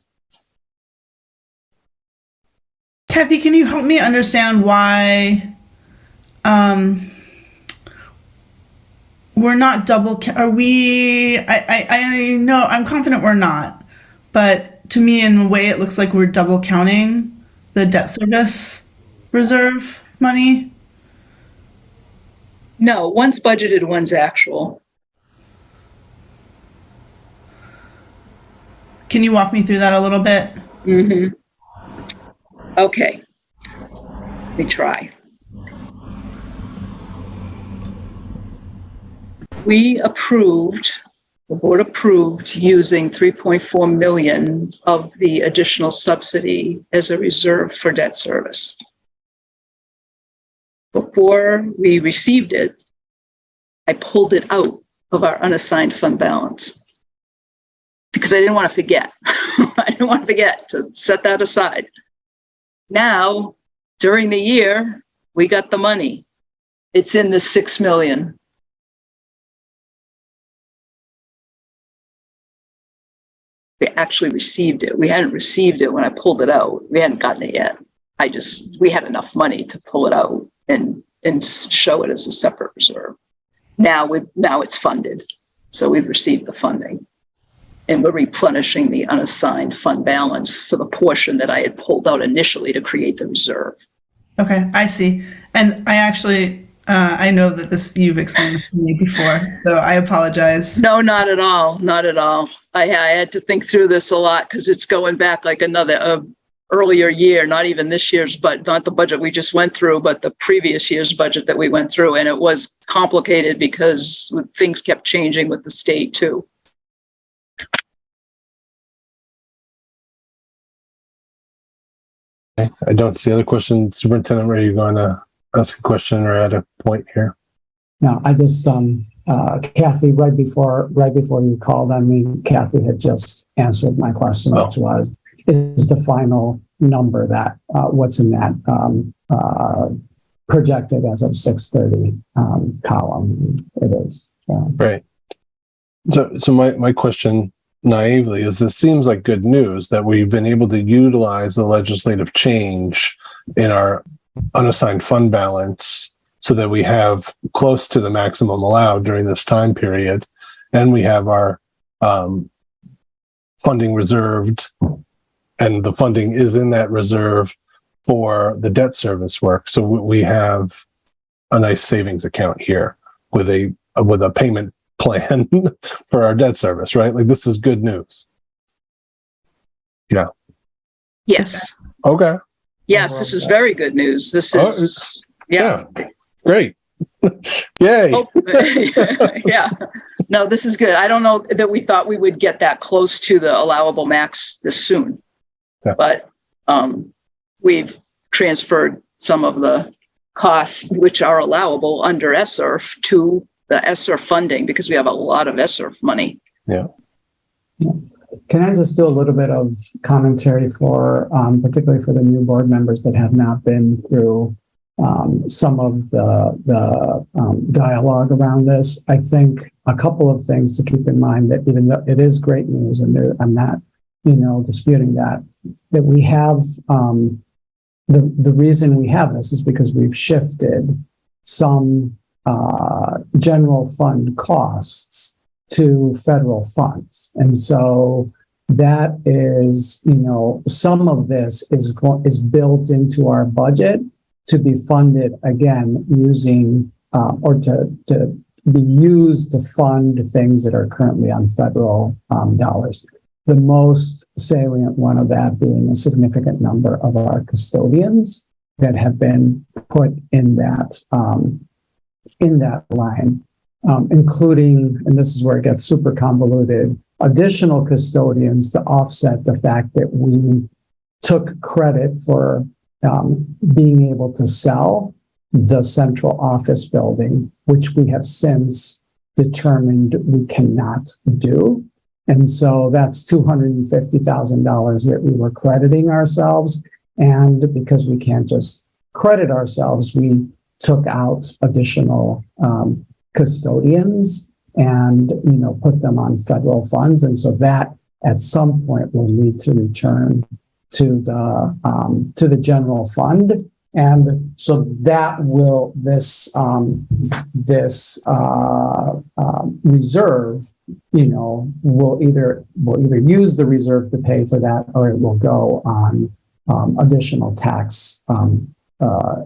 Kathy, can you help me understand why we're not double? Are we? I know. I'm confident we're not, but to me, in a way, it looks like we're double counting the debt service reserve money. No, one's budgeted, one's actual. Can you walk me through that a little bit? Mm-hmm. Okay, let me try. The board approved using 3.4 million of the additional subsidy as a reserve for debt service. Before we received it, I pulled it out of our unassigned fund balance because I didn't want to forget. I didn't want to forget to set that aside. Now, during the year, we got the money. It's in the 6 million. We actually received it. We hadn't received it when I pulled it out. We hadn't gotten it yet. We had enough money to pull it out and show it as a separate reserve. Now it's funded. So we've received the funding. And we're replenishing the unassigned fund balance for the portion that I had pulled out initially to create the reserve. Okay, I see. And I actually, I know that this you've explained this to me before, so I apologize. No, not at all. Not at all. I had to think through this a lot because it's going back like another earlier year, not even this year's, but not the budget we just went through, but the previous year's budget that we went through. And it was complicated because things kept changing with the state too. Okay, I don't see other questions. Superintendent, are you going to ask a question or add a point here? No, I just, Kathy, right before you called, Kathy had just answered my question, which was, is the final number that, what's in that projected as of 6:30 column? It is. Right. So my question naively is, this seems like good news that we've been able to utilize the legislative change in our unassigned fund balance so that we have close to the maximum allowed during this time period, and we have our funding reserved, and the funding is in that reserve for the debt service work. So we have a nice savings account here with a payment plan for our debt service, right? Like, this is good news. Yeah. Yes. Okay. Yes, this is very good news. This is, yeah. Great. Yay. Oh, yeah. No, this is good. I don't know that we thought we would get that close to the allowable max this soon. Yeah. But we've transferred some of the costs which are allowable under SRF to the SRF funding because we have a lot of SRF money. Yeah. Can I just do a little bit of commentary for, particularly for the new board members that have not been through some of the dialogue around this? I think a couple of things to keep in mind, that even though it is great news, and I'm not, disputing that we have the reason we have this is because we've shifted some general fund costs to federal funds. And so that is, some of this is built into our budget to be funded again using or to be used to fund things that are currently on federal dollars. The most salient one of that being a significant number of our custodians that have been put in that line. Including, and this is where it gets super convoluted, additional custodians to offset the fact that we took credit for being able to sell the central office building, which we have since determined we cannot do. And so that's $250,000 that we were crediting ourselves. And because we can't just credit ourselves, we took out additional custodians and put them on federal funds, and so that at some point will need to return to the general fund, and so that will this reserve will either use the reserve to pay for that, or it will go on additional tax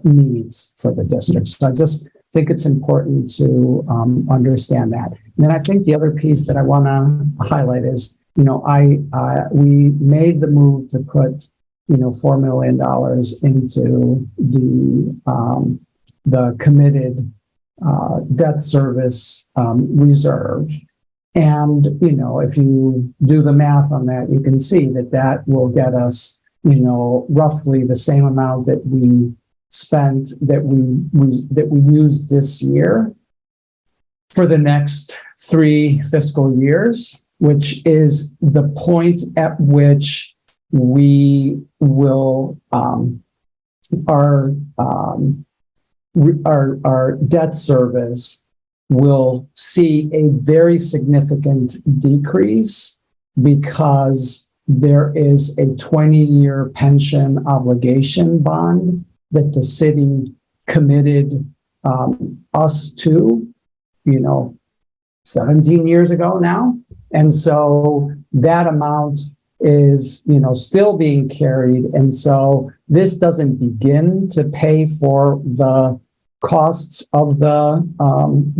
needs for the district. So I just think it's important to understand that. And then I think the other piece that I want to highlight is, we made the move to put, $4 million into the committed debt service reserve. And, if you do the math on that, you can see that will get us, roughly the same amount that we spent that we used this year for the next 3 fiscal years, which is the point at which we will our debt service will see a very significant decrease because there is a 20-year pension obligation bond that the city committed us to, 17 years ago now. And so that amount is, still being carried. And so this doesn't begin to pay for the costs of the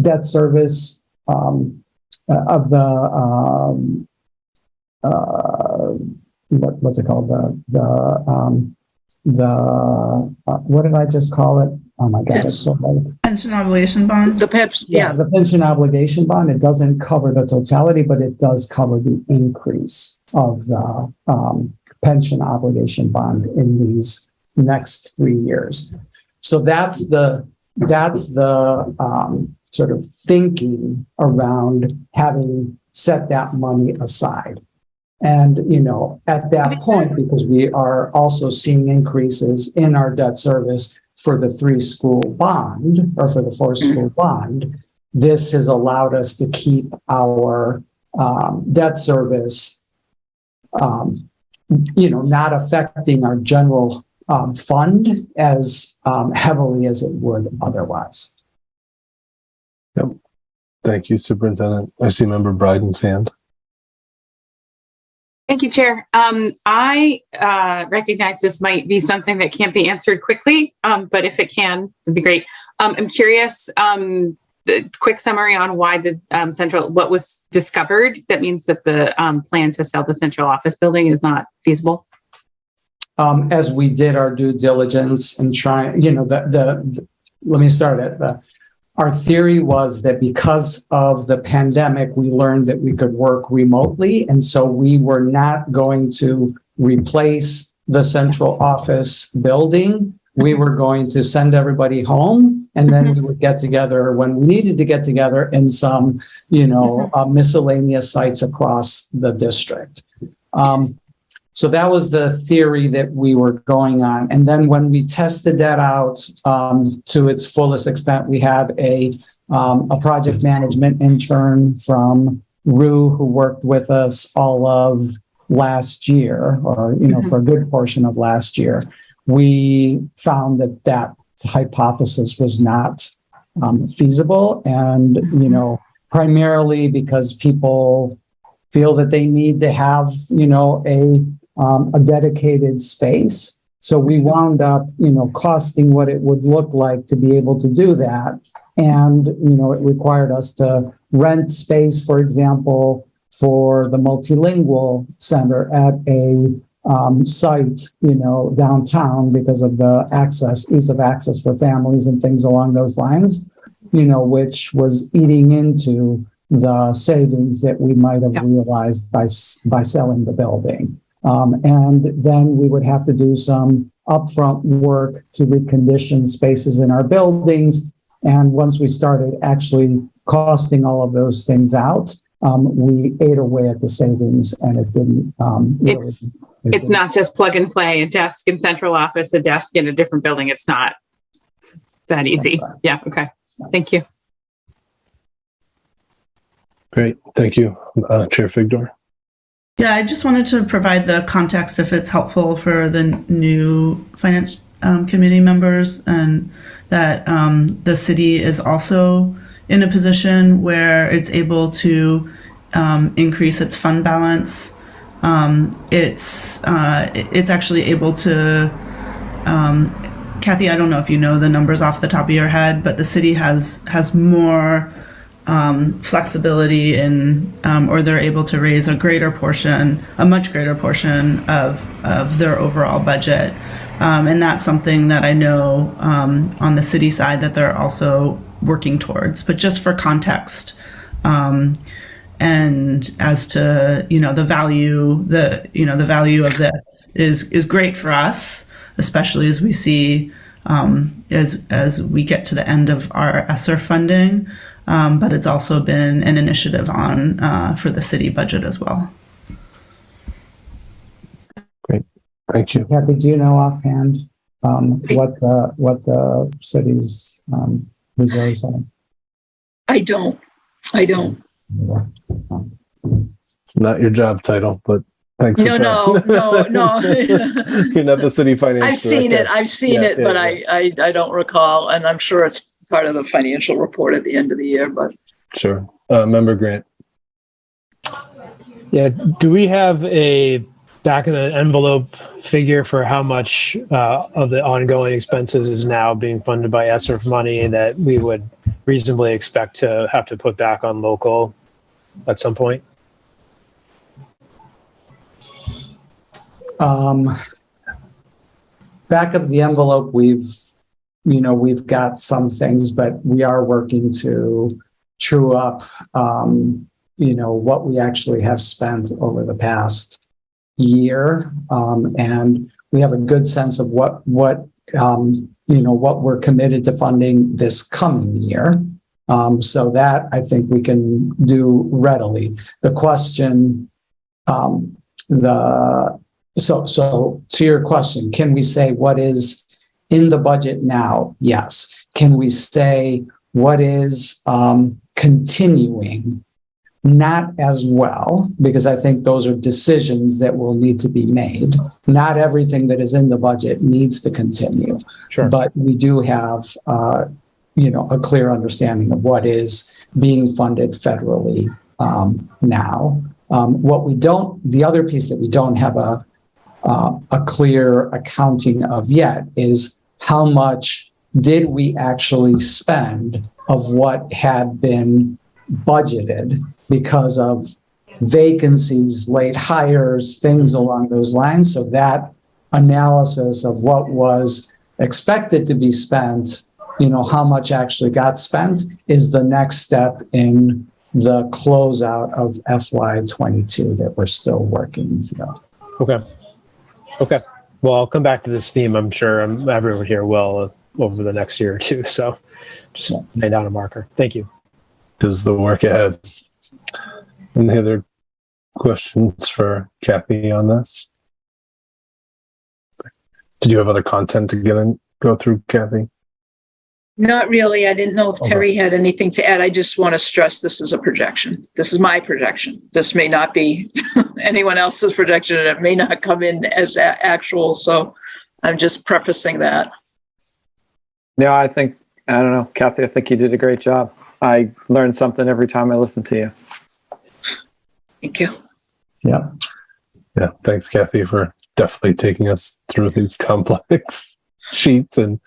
debt service of the what's it called? What did I just call it? Oh my God, it's so late. Pension obligation bond. The PEPs, Yeah, the pension obligation bond. It doesn't cover the totality, but it does cover the increase of the pension obligation bond in these next 3 years. So that's the sort of thinking around having set that money aside. And, at that point, because we are also seeing increases in our debt service for the 3-school bond or for the 4-school bond, this has allowed us to keep our debt service, not affecting our general fund as heavily as it would otherwise. Yep. Thank you, Superintendent. I see Member Bryden's hand. Thank you, Chair. I recognize this might be something that can't be answered quickly, but if it can, it'd be great. I'm curious, the quick summary on why the what was discovered that means that the plan to sell the central office building is not feasible. As we did our due diligence and try, let me start at our theory was that because of the pandemic, we learned that we could work remotely. And so we were not going to replace the central office building. We were going to send everybody home, and then we would get together when we needed to get together in some, miscellaneous sites across the district. So that was the theory that we were going on. And then when we tested that out to its fullest extent, we had a project management intern from Rue who worked with us all of last year, or, for a good portion of last year. We found that hypothesis was not feasible. And, primarily because people feel that they need to have, a dedicated space. So we wound up, costing what it would look like to be able to do that. And, it required us to rent space, for example, for the multilingual center at a site, downtown because of the ease of access for families and things along those lines, which was eating into the savings that we might have realized by selling the building. And then we would have to do some upfront work to recondition spaces in our buildings. And once we started actually costing all of those things out, we ate away at the savings, and it didn't. It's not just plug and play, a desk in central office, a desk in a different building. It's not that easy. Yeah. Okay. Thank you. Great. Thank you, Chair Figdor. Yeah, I just wanted to provide the context if it's helpful for the new finance committee members, and that the city is also in a position where it's able to increase its fund balance. It's actually able to, Kathy, I don't know if you know the numbers off the top of your head, but the city has more flexibility in, or they're able to raise a much greater portion of their overall budget. And that's something that I know on the city side that they're also working towards. But just for context, and as to the value of this is great for us, especially as we see as we get to the end of our ESSER funding. But it's also been an initiative for the city budget as well. Great, thank you. Kathy, do you know offhand what the city's reserves are? I don't. It's not your job title, but thanks. No. You're not the city finance. I've seen it, but I don't recall, and I'm sure it's part of the financial report at the end of the year. But sure, Member Grant. Yeah, do we have a back of the envelope figure for how much of the ongoing expenses is now being funded by ESSER money that we would reasonably expect to have to put back on local at some point? Back of the envelope, we've got some things, but we are working to true up, what we actually have spent over the past year. And we have a good sense of what we're committed to funding this coming year. So that I think we can do readily. The question, so to your question, can we say what is in the budget now? Yes. Can we say what is continuing? Not as well, because I think those are decisions that will need to be made. Not everything that is in the budget needs to continue. Sure. But we do have, a clear understanding of what is being funded federally now. The other piece that we don't have a clear accounting of yet is how much did we actually spend of what had been budgeted because of vacancies, late hires, things along those lines. So that analysis of what was expected to be spent how much actually got spent is the next step in the closeout of FY22 that we're still working through. Okay. Well, I'll come back to this theme. I'm sure everyone here will over the next year or two. So just lay down a marker. Thank you. Does the work ahead. Any other questions for Kathy on this? Did you have other content to go through, Kathy? Not really. I didn't know if Terry had anything to add. I just want to stress this is a projection. This is my projection. This may not be anyone else's projection. It may not come in as actual. So I'm just prefacing that. No, I don't know, Kathy, I think you did a great job. I learn something every time I listen to you. Thank you. Yeah. Thanks, Kathy, for definitely taking us through these complex sheets and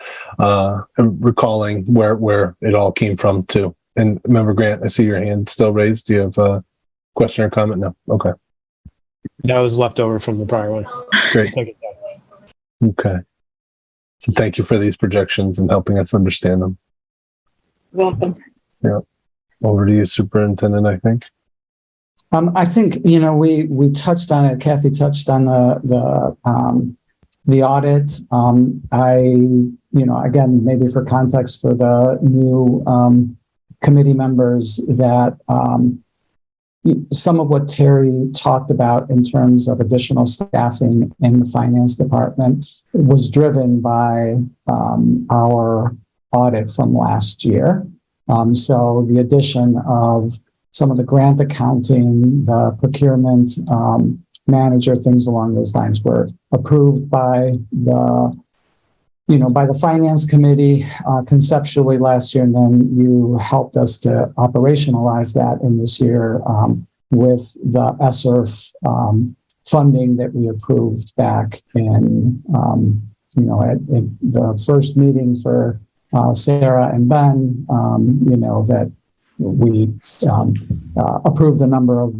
recalling where it all came from too. And Member Grant, I see your hand still raised. Do you have a question or comment? No. Okay. That was left over from the prior one. Great. Okay. So thank you for these projections and helping us understand them. Welcome. Yeah. Over to you, Superintendent, I think. I think, we touched on it. Kathy touched on the audit. Again, maybe for context for the new committee members, that some of what Terry talked about in terms of additional staffing in the finance department was driven by our audit from last year. So the addition of some of the grant accounting, the procurement manager, things along those lines were approved by the finance committee conceptually last year, and then you helped us to operationalize that in this year with the ESSER funding that we approved back in at the first meeting for Sarah and Ben. That we approved a number of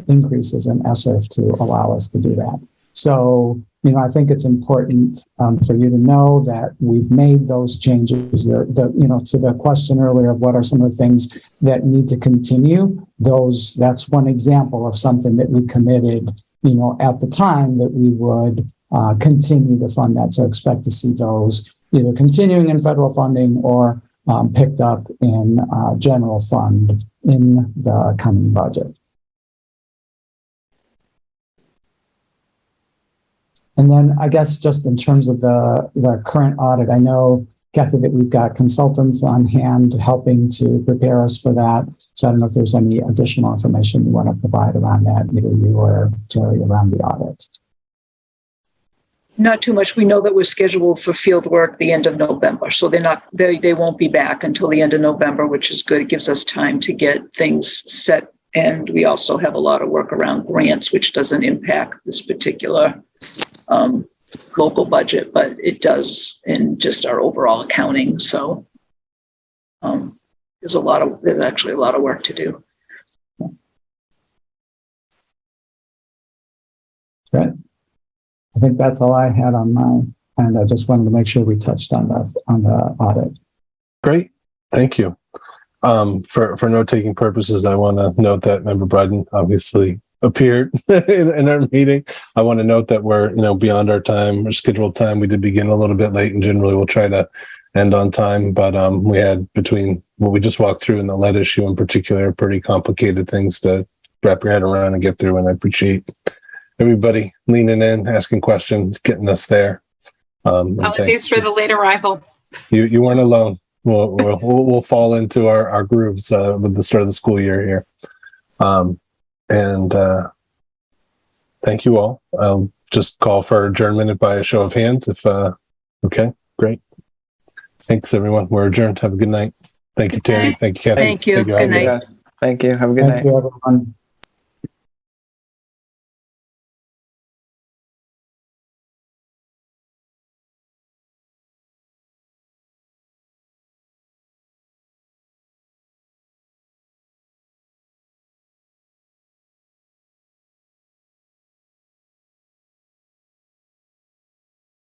increases in ESSER to allow us to do that. So, I think it's important for you to know that we've made those changes. To the question earlier of what are some of the things that need to continue, that's one example of something that we committed, at the time that we would continue to fund that. So expect to see those either continuing in federal funding or picked up in general fund in the coming budget. And then I guess just in terms of the current audit, I know, Kathy, that we've got consultants on hand helping to prepare us for that. So I don't know if there's any additional information you want to provide around that, either you or Terry, around the audit. Not too much. We know that we're scheduled for field work the end of November. So they won't be back until the end of November, which is good. It gives us time to get things set. And we also have a lot of work around grants, which doesn't impact this particular local budget, but it does in just our overall accounting. So there's actually a lot of work to do. Good. I think that's all I had on mine, and I just wanted to make sure we touched on the audit. Great, thank you. For note-taking purposes, I want to note that Member Bryden obviously appeared in our meeting. I want to note that we're beyond our scheduled time. We did begin a little bit late, and generally we'll try to end on time. But we had, between what we just walked through and the lead issue in particular, pretty complicated things to wrap your head around and get through. And I appreciate everybody leaning in, asking questions, getting us there. Apologies for the late arrival. You weren't alone. We'll fall into our grooves with the start of the school year here. And thank you all. I'll just call for adjournment by a show of hands. Okay, great. Thanks, everyone. We're adjourned. Have a good night. Thank you, Terry. Thank you, Kathy. Thank you. Good night. Thank you. Have a good night. Thank you, everyone.